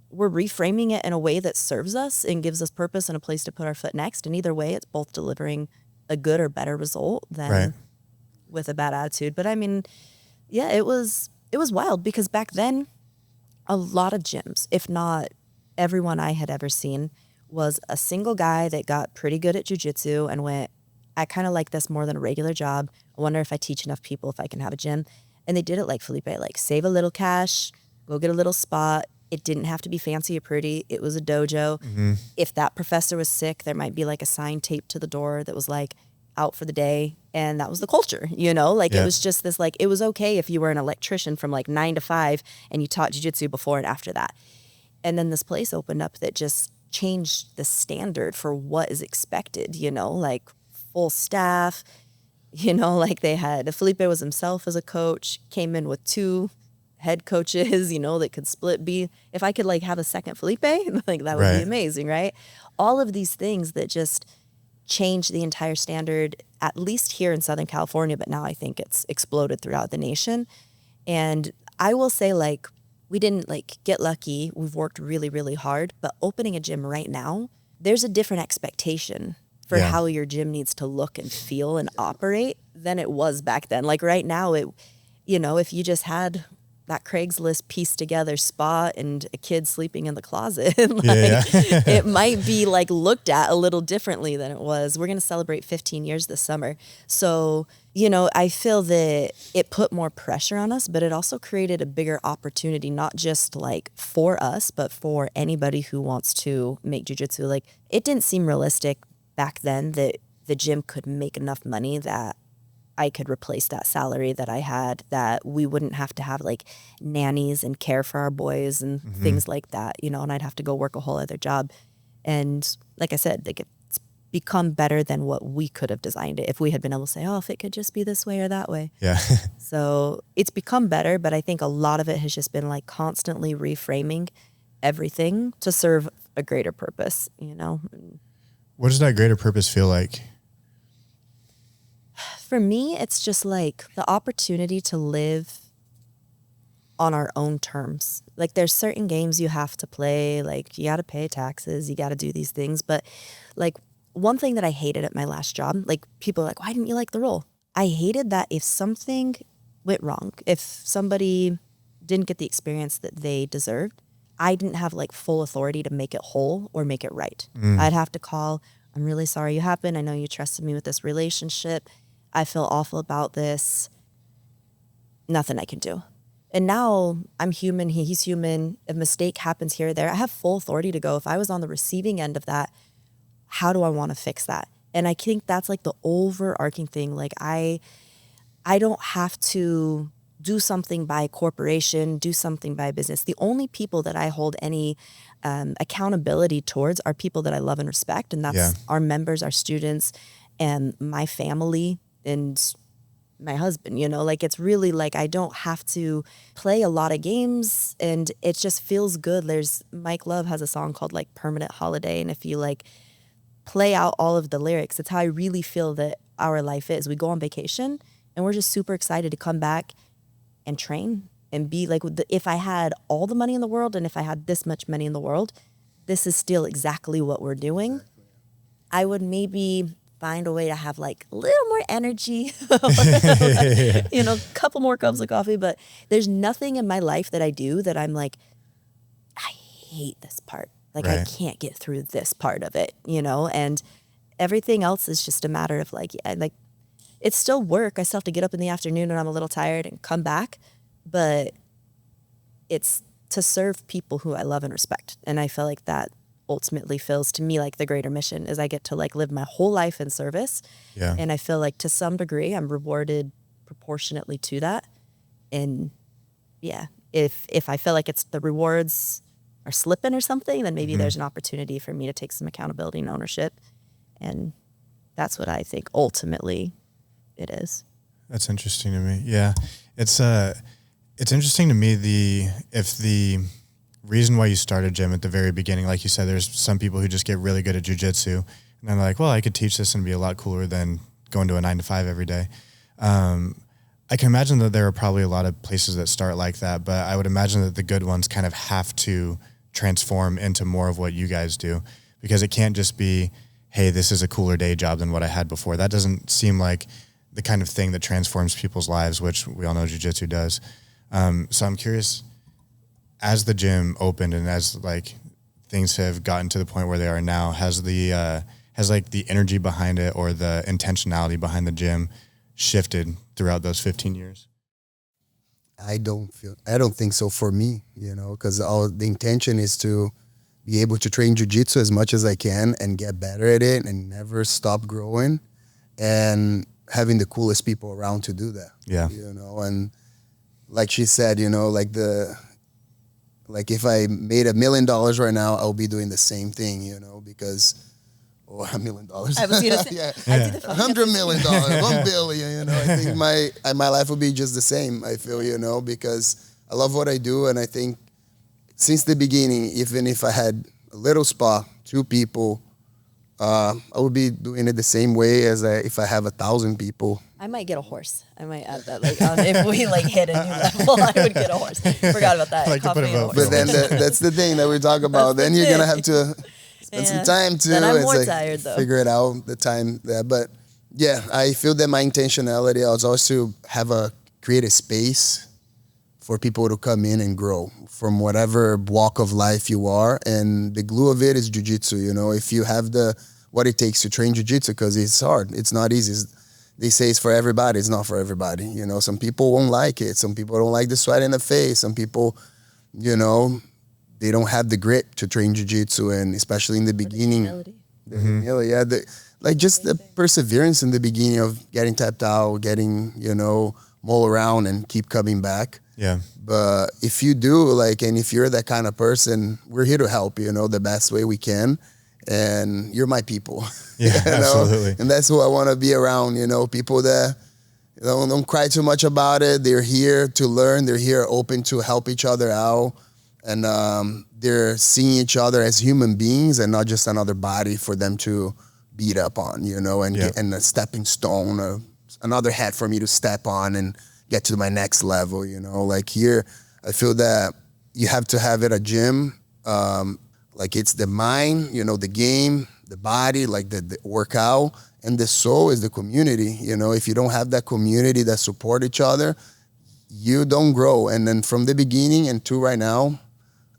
S3: we're reframing it in a way that serves us and gives us purpose and a place to put our foot next. And either way, it's both delivering a good or better result than with a bad attitude. But I mean, yeah, it was wild because back then, a lot of gyms, if not everyone I had ever seen, was a single guy that got pretty good at jiu-jitsu and went, I kind of like this more than a regular job. I wonder if I teach enough people if I can have a gym. And they did it like Felipe, like save a little cash, go get a little spot. It didn't have to be fancy or pretty. It was a dojo.
S1: Mm-hmm.
S3: If that professor was sick, there might be like a sign taped to the door that was like out for the day. And that was the culture, Like it was just this like, it was okay if you were an electrician from like 9 to 5 and you taught jiu-jitsu before and after that. And then this place opened up that just changed the standard for what is expected, like full staff, like they had, Felipe was himself as a coach, came in with 2 head coaches, that could split B. If I could like have a second Felipe, like that would be amazing, right? All of these things that just changed the entire standard, at least here in Southern California, but now I think it's exploded throughout the nation. And I will say like, we didn't like get lucky. We've worked really, really hard, but opening a gym right now, there's a different expectation for how your gym needs to look and feel and operate than it was back then. Like right now, if you just had that Craigslist pieced together spot and a kid sleeping in the closet, it might be like looked at a little differently than it was. We're going to celebrate 15 years this summer. So, I feel that it put more pressure on us, but it also created a bigger opportunity, not just like for us, but for anybody who wants to make jiu-jitsu. Like it didn't seem realistic back then that the gym could make enough money that I could replace that salary that I had, that we wouldn't have to have like nannies and care for our boys and things like that, and I'd have to go work a whole other job. And like I said, like it's become better than what we could have designed it if we had been able to say, oh, if it could just be this way or that way.
S1: Yeah.
S3: So it's become better, but I think a lot of it has just been like constantly reframing everything to serve a greater purpose,
S1: What does that greater purpose feel like?
S3: For me, it's just like the opportunity to live on our own terms. Like there's certain games you have to play, like you got to pay taxes, you got to do these things. But like one thing that I hated at my last job, like people are like, why didn't you like the role? I hated that if something went wrong, if somebody didn't get the experience that they deserved, I didn't have like full authority to make it whole or make it right. I'd have to call, I'm really sorry you happened. I know you trusted me with this relationship. I feel awful about this. Nothing I can do. And now I'm human, he's human. A mistake happens here or there. I have full authority to go. If I was on the receiving end of that, how do I want to fix that? And I think that's like the overarching thing. Like I don't have to do something by corporation, do something by business. The only people that I hold any accountability towards are people that I love and respect. And that's our members, our students, and my family, and my husband, you know, like it's really like I don't have to play a lot of games, and it just feels good. There's Mike Love has a song called like Permanent Holiday, and if you like play out all of the lyrics, it's how I really feel that our life is. We go on vacation and we're just super excited to come back and train and be like, if I had all the money in the world and if I had this much money in the world, this is still exactly what we're doing. I would maybe find a way to have like a little more energy, you know, a couple more cups of coffee, but there's nothing in my life that I do that I'm like, I hate this part. Like I can't get through this part of it, you know, and everything else is just a matter of like, like it's still work. I still have to get up in the afternoon when I'm a little tired and come back, but it's to serve people who I love and respect. And I feel like that ultimately feels to me like the greater mission is I get to like live my whole life in service. Yeah. And I feel like to some degree I'm rewarded proportionately to that. And yeah, if I feel like it's the rewards are slipping or something, then maybe there's an opportunity for me to take some accountability and ownership. And that's what I think ultimately it is.
S1: That's interesting to me. Yeah. It's interesting to me if the reason why you started gym at the very beginning, like you said, there's some people who just get really good at jujitsu and they're like, well, I could teach this and be a lot cooler than going to a 9-to-5 every day. I can imagine that there are probably a lot of places that start like that, but I would imagine that the good ones kind of have to transform into more of what you guys do, because it can't just be, hey, this is a cooler day job than what I had before. That doesn't seem like the kind of thing that transforms people's lives, which we all know jiu-jitsu does. So I'm curious, as the gym opened and as like things have gotten to the point where they are now, has like the energy behind it or the intentionality behind the gym shifted throughout those 15 years?
S2: I don't think so for me, you know, because the intention is to be able to train jiu-jitsu as much as I can and get better at it and never stop growing and having the coolest people around to do that. Yeah. You know, and like she said, you know, like if I made $1 million right now, I'll be doing the same thing, you know, because $1 million. I was gonna say, $100 million, $1 billion. You know, I think my life would be just the same. I feel, you know, because I love what I do, and I think since the beginning, even if I had a little spot, 2 people, I would be doing it the same way as if I have 1,000 people.
S3: I might get a horse. I might add that. Like, if we like hit a new level, I would get a horse. Forgot about that.
S1: Like
S2: but then that's the thing that we talk about. Then you're gonna have to spend some time to.
S3: Then I'm more tired though.
S2: Figure it out the time there. But yeah, I feel that my intentionality was also create a space for people to come in and grow from whatever walk of life you are. And the glue of it is jiu-jitsu. You know, if you have what it takes to train jiu-jitsu, because it's hard. It's not easy. They say it's for everybody. It's not for everybody. You know, some people won't like it. Some people don't like the sweat in the face. Some people, you know, they don't have the grit to train jiu-jitsu, and especially in the beginning. The humility, just the perseverance in the beginning of getting tapped out, getting, you know, mull around and keep coming back. Yeah. But if you do, and if you're that kind of person, we're here to help you, you know, the best way we can. And you're my people. Yeah, you know? Absolutely. And that's who I want to be around, you know, people that don't cry too much about it. They're here to learn. They're here open to help each other out. And they're seeing each other as human beings and not just another body for them to beat up on, you know, and and a stepping stone, or another hat for me to step on and get to my next level, you know. Like here, I feel that you have to have it a gym. It's the mind, you know, the game, the body, the workout, and the soul is the community. You know, if you don't have that community that support each other, you don't grow. And then from the beginning and to right now,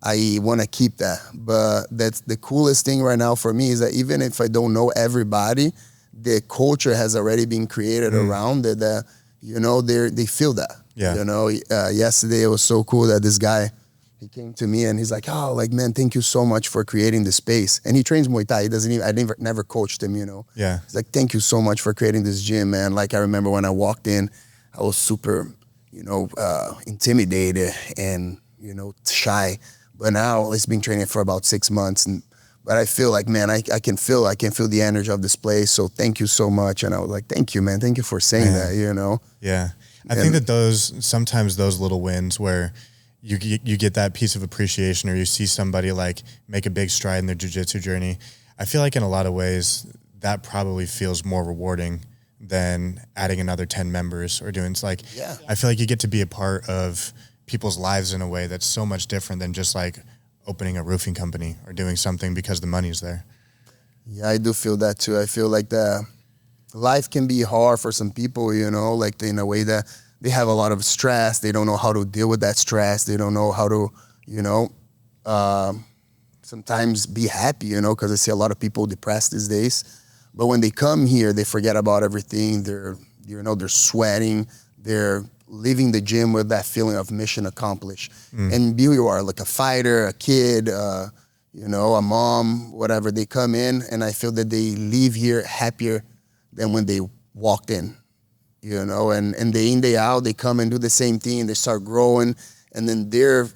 S2: I want to keep that. But that's the coolest thing right now for me, is that even if I don't know everybody, the culture has already been created around it that, you know, they feel that. Yeah. You know, yesterday it was so cool that this guy, he came to me and he's like, man, thank you so much for creating the space. And he trains Muay Thai. I never coached him, you know. Yeah. He's like, thank you so much for creating this gym, man. Like, I remember when I walked in, I was super intimidated and, shy. But now it's been training for about 6 months. But I feel like, man, I can feel the energy of this place. So thank you so much. And I was like, thank you, man. Thank you for saying that,
S1: Yeah. I think that sometimes those little wins where you get that piece of appreciation, or you see somebody like make a big stride in their jiu-jitsu journey. I feel like in a lot of ways that probably feels more rewarding than adding another 10 members or doing. It's like, I feel like you get to be a part of people's lives in a way that's so much different than just like opening a roofing company or doing something because the money's there.
S2: Yeah, I do feel that too. I feel like life can be hard for some people, like in a way that they have a lot of stress. They don't know how to deal with that stress. They don't know how to, sometimes be happy, because I see a lot of people depressed these days. But when they come here, they forget about everything. They're sweating. They're leaving the gym with that feeling of mission accomplished. And you are like a fighter, a kid, a mom, whatever. They come in, and I feel that they leave here happier than when they walked in, and day in, day out, they come and do the same thing. They start growing, and then their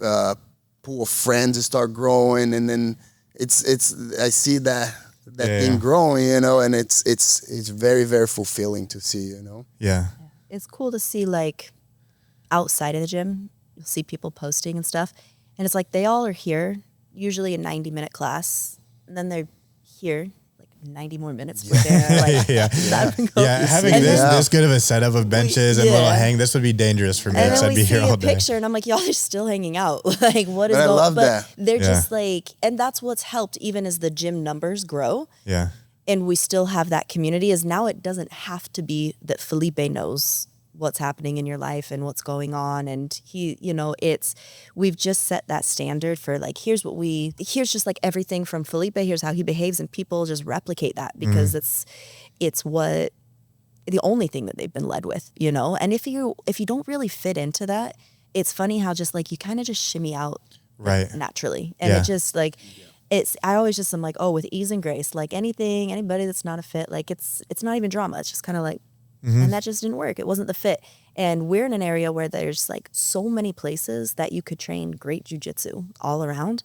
S2: pool of friends start growing, and then I see that thing growing, and it's very, very fulfilling to see,
S1: Yeah.
S3: It's cool to see, like, outside of the gym, you'll see people posting and stuff, and it's like they all are here, usually a 90-minute class, and then they're here 90 more minutes for dinner. Like,
S1: having this good of a setup of benches and little hang, this would be dangerous for me.
S3: And then
S1: I'd be here all day.
S3: Picture, and I'm like, y'all are still hanging out. Like, what is
S2: going on? I love that.
S3: They're just like, and that's what's helped even as the gym numbers grow.
S1: Yeah.
S3: And we still have that community, is now it doesn't have to be that Felipe knows what's happening in your life and what's going on. And he, we've just set that standard for like, here's just like everything from Felipe, here's how he behaves, and people just replicate that because it's what the only thing that they've been led with, And if you don't really fit into that, it's funny how just like you kind of just shimmy out naturally. And it just like, I always just am like, oh, with ease and grace, like anybody that's not a fit, like it's not even drama. It's just kind of like, and that just didn't work. It wasn't the fit. And we're in an area where there's like so many places that you could train great jujitsu all around.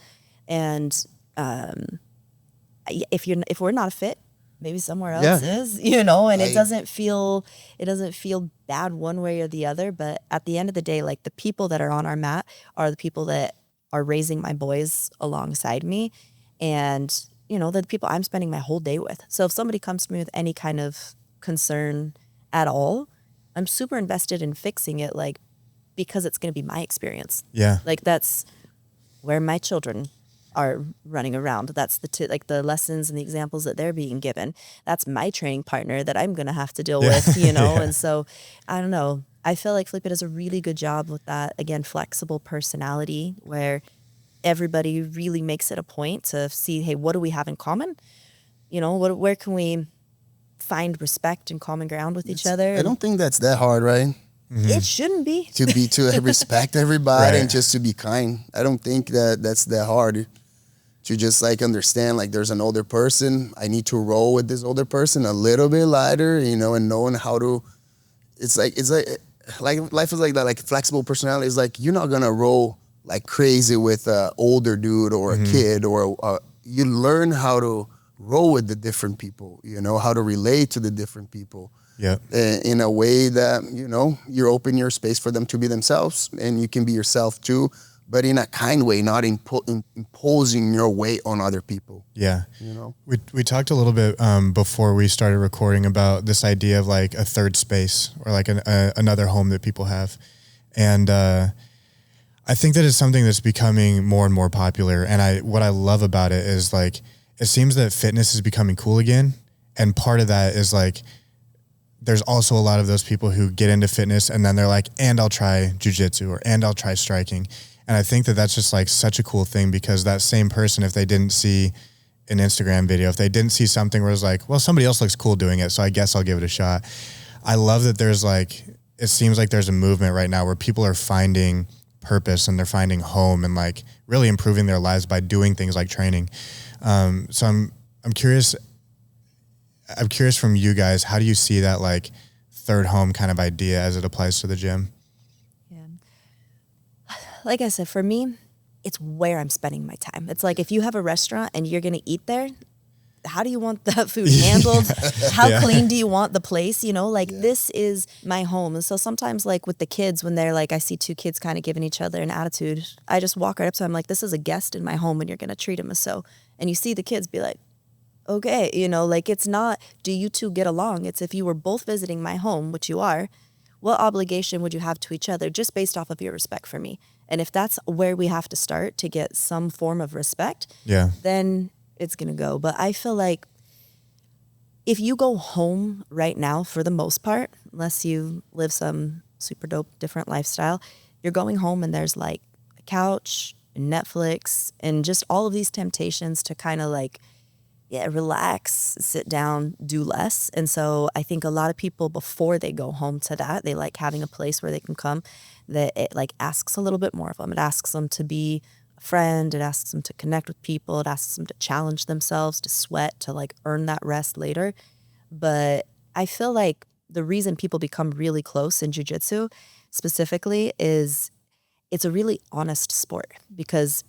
S3: And if we're not a fit, maybe somewhere else is, and it doesn't feel bad one way or the other. But at the end of the day, like the people that are on our mat are the people that are raising my boys alongside me. And, they're the people I'm spending my whole day with. So if somebody comes to me with any kind of concern at all, I'm super invested in fixing it, like, because it's going to be my experience.
S1: Yeah.
S3: Like, that's where my children are running around. That's the lessons and the examples that they're being given. That's my training partner that I'm going to have to deal with, And so, I don't know. I feel like Felipe does a really good job with that, again, flexible personality, where everybody really makes it a point to see, hey, what do we have in common? Where can we find respect and common ground with each other?
S2: I don't think that's that hard, right?
S3: It shouldn't be.
S2: To respect everybody and just to be kind. I don't think that's that hard. To just like understand, like there's an older person, I need to roll with this older person a little bit lighter, and knowing how to. It's like life is like that. Like flexible personality is like you're not gonna roll like crazy with an older dude or a kid, or you learn how to roll with the different people, how to relate to the different people in a way that, you're open your space for them to be themselves, and you can be yourself too, but in a kind way, not imposing your way on other people. Yeah.
S1: We talked a little bit before we started recording about this idea of like a third space or like another home that people have. And I think that it's something that's becoming more and more popular. And what I love about it is like, it seems that fitness is becoming cool again. And part of that is like, there's also a lot of those people who get into fitness and then they're like, and I'll try jujitsu and I'll try striking. And I think that that's just like such a cool thing, because that same person, if they didn't see an Instagram video, if they didn't see something where it's like, well, somebody else looks cool doing it, so I guess I'll give it a shot. I love that there's like, it seems like there's a movement right now where people are finding purpose and they're finding home and like really improving their lives by doing things like training. So I'm curious from you guys, how do you see that like third home kind of idea as it applies to the gym?
S3: like I said, for me, it's where I'm spending my time. It's like if you have a restaurant and you're going to eat there, how do you want that food handled? How clean do you want the place? You know, like this is my home. And so sometimes like with the kids, when they're like, I see two kids kind of giving each other an attitude, I just walk right up to them like, this is a guest in my home and you're going to treat him as so. And you see the kids be like, okay, you know, like it's not, do you two get along? It's if you were both visiting my home, which you are, what obligation would you have to each other just based off of your respect for me? And if that's where we have to start to get some form of respect, then it's going to go. But I feel like if you go home right now, for the most part, unless you live some super dope different lifestyle, you're going home and there's like a couch, and Netflix, and just all of these temptations to kind of like, relax, sit down, do less. And so I think a lot of people before they go home to that, they like having a place where they can come that it like asks a little bit more of them. It asks them to be a friend. It asks them to connect with people. It asks them to challenge themselves, to sweat, to like earn that rest later. But I feel like the reason people become really close in jiu-jitsu specifically is it's a really honest sport, because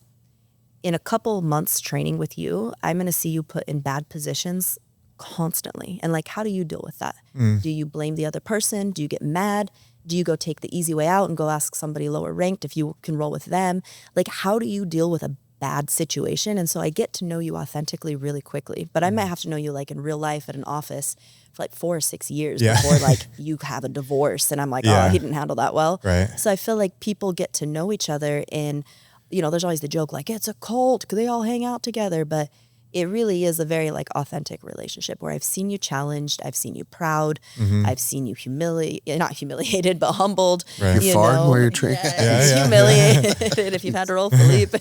S3: in a couple months training with you, I'm going to see you put in bad positions constantly. And like, how do you deal with that? Do you blame the other person? Do you get mad? Do you go take the easy way out and go ask somebody lower ranked if you can roll with them? Like, how do you deal with a bad situation? And so I get to know you authentically really quickly, but I might have to know you like in real life at an office for like 4 or 6 years before like you have a divorce. And I'm like, oh, he didn't handle that well.
S1: Right.
S3: So I feel like people get to know each other in, you know, there's always the joke like it's a cult because they all hang out together, but it really is a very like authentic relationship where I've seen you challenged, I've seen you proud, I've seen you not humiliated, but humbled.
S2: Right. You fart while you're training.
S3: Humiliated if you've had to roll Felipe.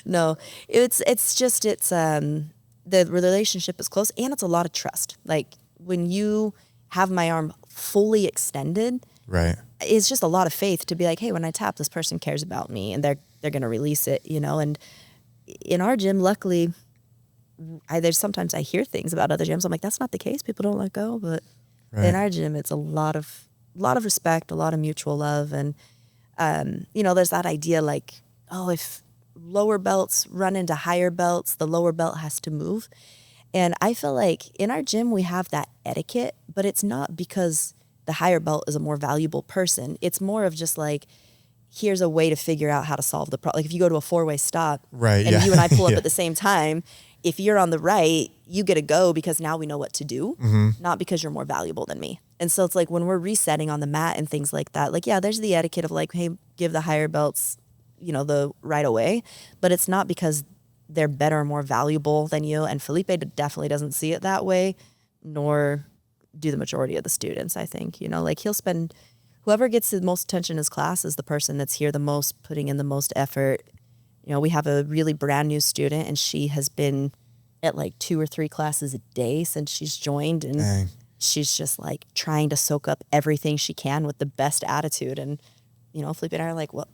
S3: No, it's just the relationship is close and it's a lot of trust. Like when you have my arm fully extended,
S1: right,
S3: it's just a lot of faith to be like, hey, when I tap, this person cares about me and they're going to release it, you know. And in our gym, luckily, there's sometimes I hear things about other gyms. I'm like, that's not the case. People don't let go. But in our gym, it's a lot of respect, a lot of mutual love. And, you know, there's that idea like, oh, if lower belts run into higher belts, the lower belt has to move. And I feel like in our gym, we have that etiquette, but it's not because the higher belt is a more valuable person. It's more of just like, here's a way to figure out how to solve the problem. Like if you go to a 4-way stop and you and I pull up at the same time, if you're on the right, you get to go because now we know what to do, not because you're more valuable than me. And so it's like when we're resetting on the mat and things like that, like, yeah, there's the etiquette of like, hey, give the higher belts, you know, the right away, but it's not because they're better or more valuable than you. And Felipe definitely doesn't see it that way, nor do the majority of the students, I think. You know, like he'll spend, whoever gets the most attention in his class is the person that's here the most, putting in the most effort. You know, we have a really brand new student and she has been at like 2 or 3 classes a day since she's joined. And she's just like trying to soak up everything she can with the best attitude. And, you know, Felipe and I are like, well,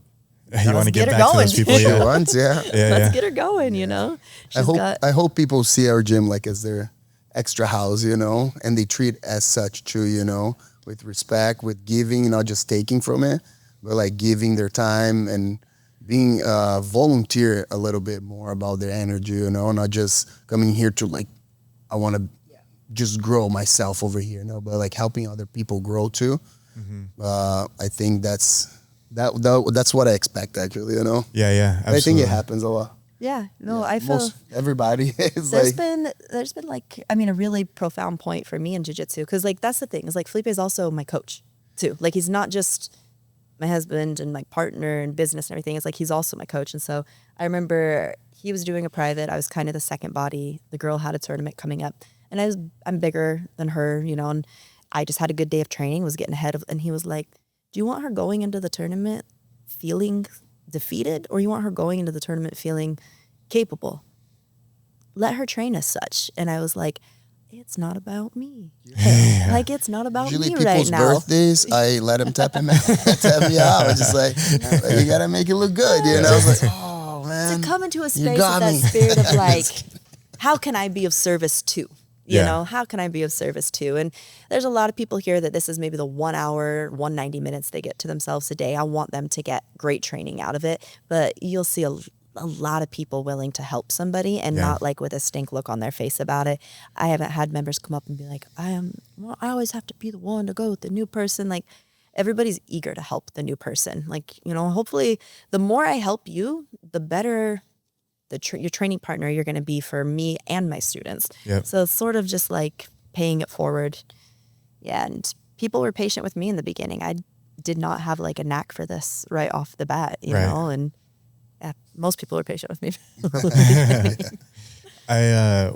S1: you want to get back to those people?
S3: Let's get her going, you know.
S2: I hope people see our gym like as their extra house, you know, and they treat as such too, you know, with respect, with giving, not just taking from it, but like giving their time and being volunteer a little bit more about their energy, you know, not just coming here to like, I want to just grow myself over here, you know, but like helping other people grow too. I think that's what I expect actually, you know.
S1: Yeah, absolutely.
S2: I think it happens a lot.
S3: Yeah, no, I feel
S2: everybody is
S3: there's been like, I mean, a really profound point for me in jiu-jitsu, because like that's the thing is like Felipe is also my coach too. Like he's not just my husband and my partner in business and everything. It's like he's also my coach. And so I remember he was doing a private. I was kind of the second body. The girl had a tournament coming up, and I'm bigger than her, you know. And I just had a good day of training, was getting ahead of, and he was like, "Do you want her going into the tournament feeling defeated, or you want her going into the tournament feeling capable? Let her train as such." And I was like, it's not about me. Like, it's not about me right now.
S2: Usually people's birthdays, I let them tap me out. I'm just like, you got to make it look good, you know? I was like, oh, man.
S3: To come into a space with that spirit of like, how can I be of service to? You know, how can I be of service to? And there's a lot of people here that this is maybe the 1 hour, 190 minutes they get to themselves a day. I want them to get great training out of it. But you'll see a lot of people willing to help somebody and not like with a stink look on their face about it. I haven't had members come up and be like, I always have to be the one to go with the new person. Like, everybody's eager to help the new person. Like, you know, hopefully the more I help you, the better your training partner you're going to be for me and my students. So it's sort of just like paying it forward. Yeah. And people were patient with me in the beginning. I did not have like a knack for this right off the bat, you know, and most people were patient with me.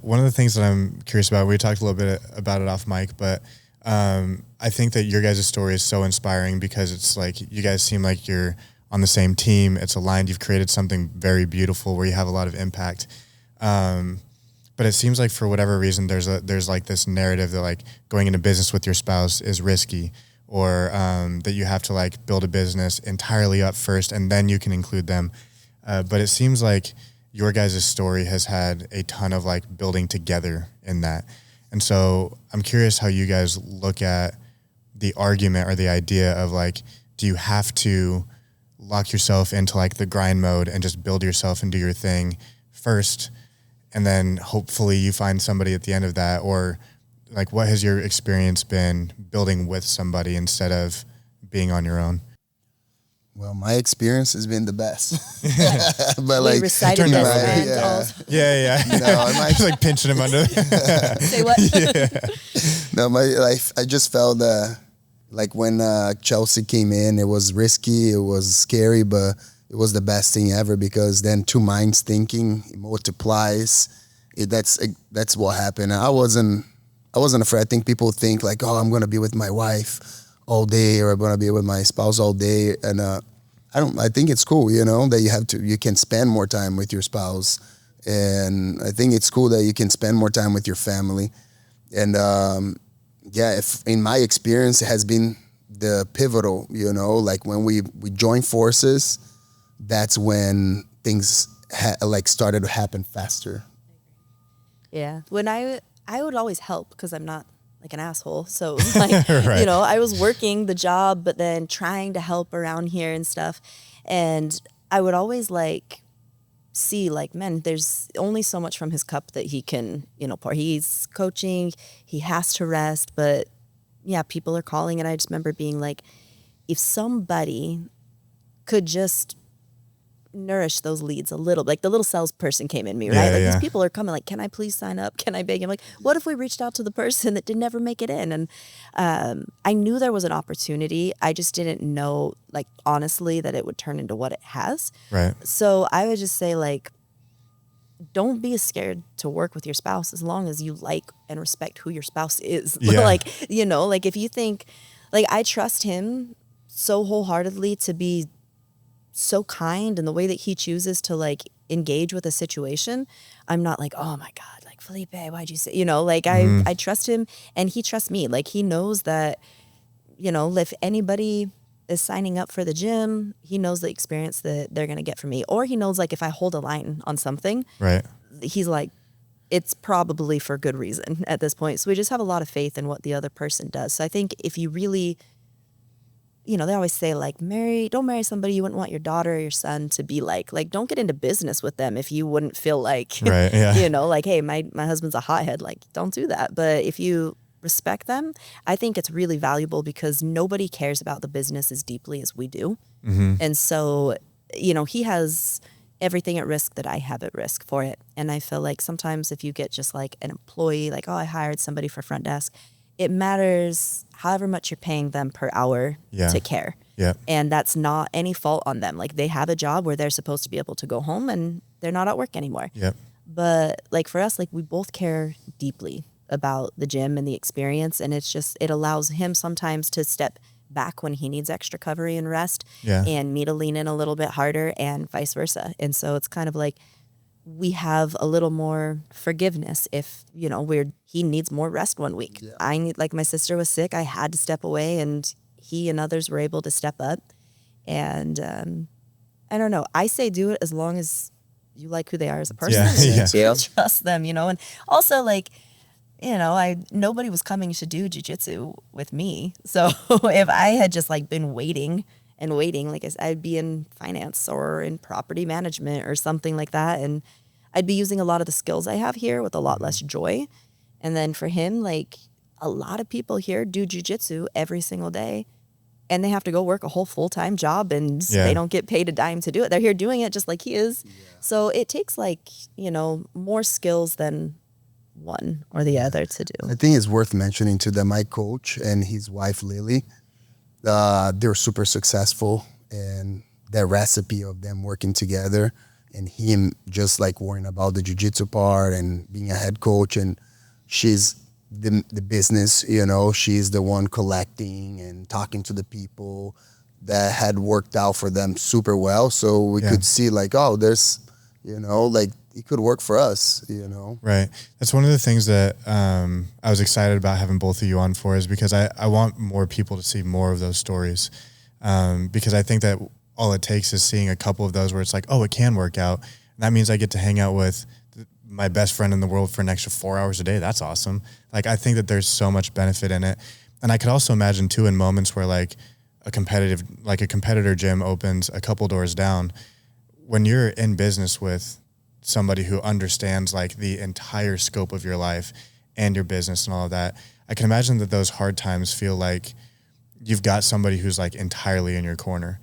S1: One of the things that I'm curious about, we talked a little bit about it off mic, but I think that your guys' story is so inspiring because it's like, you guys seem like you're on the same team. It's aligned. You've created something very beautiful where you have a lot of impact. But it seems like for whatever reason, there's like this narrative that like going into business with your spouse is risky, or that you have to like build a business entirely up first and then you can include them. But it seems like your guys' story has had a ton of like building together in that. And so I'm curious how you guys look at the argument or the idea of like, do you have to lock yourself into like the grind mode and just build yourself and do your thing first, and then hopefully you find somebody at the end of that? Or like, what has your experience been building with somebody instead of being on your own?
S2: Well, my experience has been the best. But
S3: we
S2: like,
S3: recited this and
S1: No, I might just like pinching him under.
S3: Say what?
S2: No, my life, I just felt like when Chelsie came in, it was risky, it was scary, but it was the best thing ever, because then two minds thinking, it multiplies. That's what happened. I wasn't afraid. I think people think like, oh, I'm going to be with my wife all day, or I'm going to be with my spouse all day. And I think it's cool, you know, that you can spend more time with your spouse. And I think it's cool that you can spend more time with your family. And if in my experience, it has been the pivotal, you know, like when we joined forces, that's when things started to happen faster.
S3: Yeah. When I would always help because I'm not like an asshole. So it was like, you know, I was working the job, but then trying to help around here and stuff. And I would always like see like, man, there's only so much from his cup that he can, you know, pour. He's coaching, he has to rest, but yeah, people are calling. And I just remember being like, if somebody could just nourish those leads a little, like the little salesperson came in me, right? These people are coming like, can I please sign up? Can I beg? I'm like, what if we reached out to the person that did never make it in? And I knew there was an opportunity. I just didn't know, like, honestly, that it would turn into what it has.
S1: Right.
S3: So I would just say, like, don't be scared to work with your spouse as long as you like and respect who your spouse is.
S1: Yeah.
S3: Like, you know, like if you think, like, I trust him so wholeheartedly to be so kind, and the way that he chooses to like engage with a situation, I'm not like, oh my God, like, Felipe, why'd you say, you know, like I trust him and he trusts me. Like, he knows that, you know, if anybody is signing up for the gym, he knows the experience that they're going to get from me. Or he knows, like, if I hold a line on something,
S1: right,
S3: he's like, it's probably for good reason at this point. So we just have a lot of faith in what the other person does. So I think if you really, you know, they always say, like, don't marry somebody you wouldn't want your daughter or your son to be like, don't get into business with them if you wouldn't feel like,
S1: right, yeah.
S3: you know, like, hey, my husband's a hothead, like, don't do that. But if you respect them, I think it's really valuable, because nobody cares about the business as deeply as we do.
S1: Mm-hmm.
S3: And so, you know, he has everything at risk that I have at risk for it. And I feel like sometimes if you get just like an employee, like, oh, I hired somebody for front desk, it matters however much you're paying them per hour to care.
S1: Yeah.
S3: And that's not any fault on them. Like, they have a job where they're supposed to be able to go home and they're not at work anymore.
S1: Yep.
S3: But like for us, like, we both care deeply about the gym and the experience. And it's just, it allows him sometimes to step back when he needs extra recovery and rest, and me to lean in a little bit harder, and vice versa. And so it's kind of like, we have a little more forgiveness if, you know, he needs more rest one week. Yeah. I need, like, my sister was sick, I had to step away, and he and others were able to step up. And I don't know, I say do it as long as you like who they are as a person.
S1: Yeah.
S3: You trust them, you know. And also, like, nobody was coming to do jujitsu with me. So if I had just like been waiting, like I'd be in finance or in property management or something like that. And I'd be using a lot of the skills I have here with a lot less joy. And then for him, like a lot of people here do jujitsu every single day and they have to go work a whole full-time job and they don't get paid a dime to do it. They're here doing it just like he is. Yeah. So it takes like, more skills than one or the other to do.
S2: I think it's worth mentioning too that my coach and his wife, Lily, they're super successful, and that recipe of them working together and him just like worrying about the jiu-jitsu part and being a head coach, and she's the business, she's the one collecting and talking to the people, that had worked out for them super well. So we could see like, oh, there's, like it could work for us,
S1: Right. That's one of the things that I was excited about having both of you on for, is because I want more people to see more of those stories. Because I think that all it takes is seeing a couple of those where it's like, oh, it can work out. And that means I get to hang out with my best friend in the world for an extra 4 hours a day. That's awesome. Like, I think that there's so much benefit in it. And I could also imagine too, in moments where like a competitor gym opens a couple doors down, when you're in business with somebody who understands like the entire scope of your life and your business and all of that, I can imagine that those hard times feel like you've got somebody who's like entirely in your corner.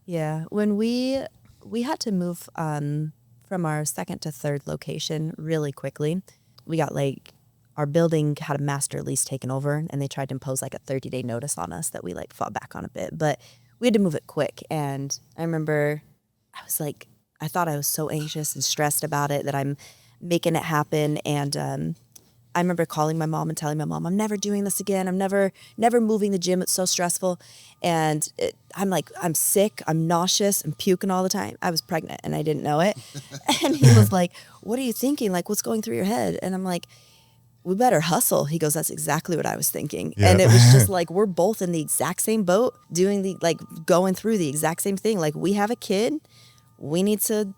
S3: Yeah. When we had to move from our second to third location really quickly, we got like, our building had a master lease taken over, and they tried to impose like a 30-day notice on us that we like fought back on a bit, but we had to move it quick. And I remember I thought I was so anxious and stressed about it that I'm making it happen. And I remember calling my mom and telling my mom, I'm never doing this again. I'm never moving the gym. It's so stressful. And I'm like, I'm sick. I'm nauseous. I'm puking all the time. I was pregnant and I didn't know it. And he was like, what are you thinking? Like, what's going through your head? And I'm like, we better hustle. He goes, that's exactly what I was thinking. Yeah. And it was just like, we're both in the exact same boat, going through the exact same thing. Like, we have a kid. We need to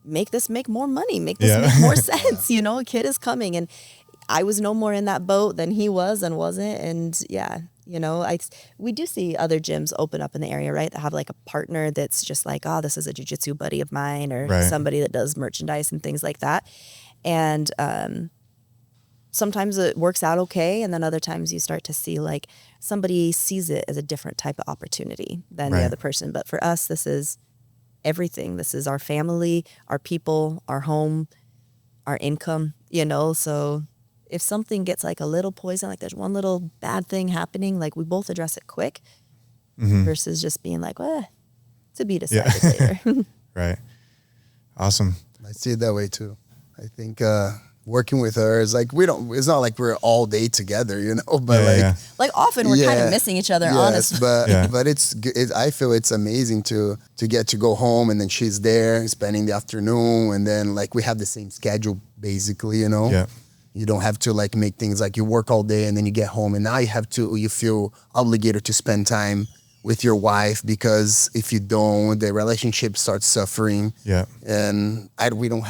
S3: make this make more money, make this make more sense. A kid is coming. And I was no more in that boat than he was and wasn't. And we do see other gyms open up in the area, right? That have like a partner that's just like, oh, this is a jiu-jitsu buddy of mine, or somebody that does merchandise and things like that. And sometimes it works out okay. And then other times you start to see like somebody sees it as a different type of opportunity than the other person. But for us, this is everything. This is our family, our people, our home, our income, so if something gets like a little poison, like there's one little bad thing happening, like we both address it quick versus just being like, to be decided later. Right.
S1: Awesome.
S2: I see it that way too. I think working with her is like, it's not like we're all day together, but
S3: like often we're kind of missing each other, honestly.
S2: But I feel it's amazing to get to go home, and then she's there spending the afternoon, and then like we have the same schedule basically, Yeah. You don't have to like make things like you work all day and then you get home, and now you feel obligated to spend time with your wife, because if you don't, the relationship starts suffering. Yeah. And we don't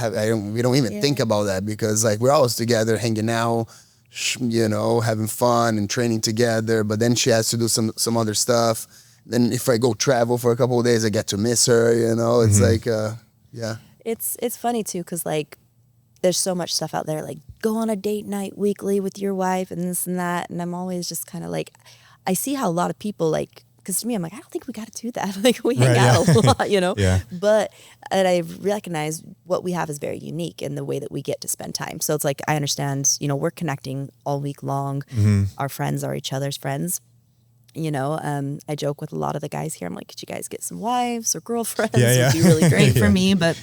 S2: even think about that, because like we're always together hanging out, having fun and training together. But then she has to do some other stuff. Then if I go travel for a couple of days, I get to miss her, It's like,
S3: It's funny too, because like there's so much stuff out there, like go on a date night weekly with your wife and this and that. And I'm always just kind of like, I see how a lot of people like, because to me, I'm like, I don't think we got to do that. Like we hang out a lot, Yeah. But I recognize what we have is very unique in the way that we get to spend time. So it's like, I understand, we're connecting all week long. Mm-hmm. Our friends are each other's friends. I joke with a lot of the guys here. I'm like, could you guys get some wives or girlfriends? It would be really great for me. But,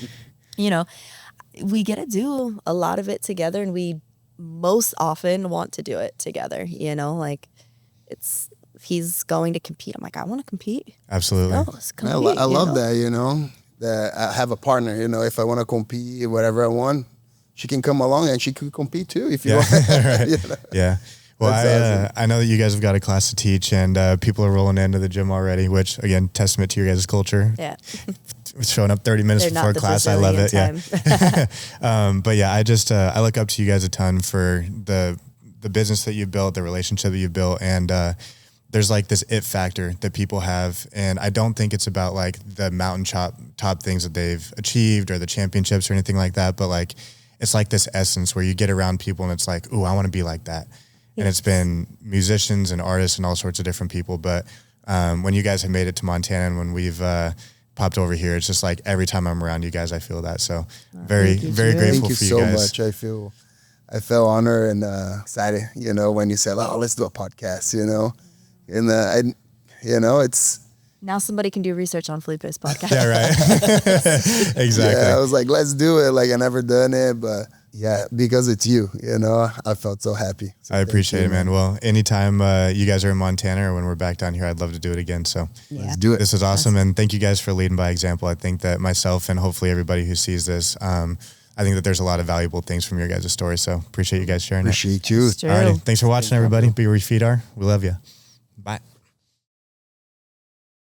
S3: we get to do a lot of it together, and we most often want to do it together. Like if he's going to compete, I'm like, I want to compete.
S1: Absolutely.
S3: Let's compete,
S2: I love that, that I have a partner, if I want to compete, whatever I want, she can come along and she could compete too if you want.
S1: Right. Yeah. Well, awesome. I know that you guys have got a class to teach, and people are rolling into the gym already, which again, testament to your guys' culture.
S3: Yeah.
S1: Showing up 30 minutes before class. I love it. Time. Yeah. But yeah, I look up to you guys a ton for the the business that you built, the relationship that you built, and there's like this it factor that people have, and I don't think it's about like the top things that they've achieved or the championships or anything like that, but like it's like this essence where you get around people and it's like, ooh, I want to be like that. And it's been musicians and artists and all sorts of different people, but when you guys have made it to Montana and when we've popped over here, it's just like every time I'm around you guys, I feel that. So very grateful for you guys.
S2: Thank you so much. I felt honored and excited, you know, when you said, oh, let's do a podcast, you know. And, it's...
S3: Now somebody can do research on Felipe's podcast.
S1: Yeah, right. Exactly.
S2: Yeah, I was like, let's do it. Like, I never done it, but yeah, because it's you, you know, I felt so happy. So
S1: I appreciate it, man. Well, anytime you guys are in Montana or when we're back down here, I'd love to do it again. So
S2: let's do it.
S1: This is awesome. And thank you guys for leading by example. I think that myself and hopefully everybody who sees this, I think that there's a lot of valuable things from your guys' story. So appreciate you guys sharing
S2: Appreciate you.
S1: All right. Thanks for watching, everybody. Be where your feet are. We love you. Bye.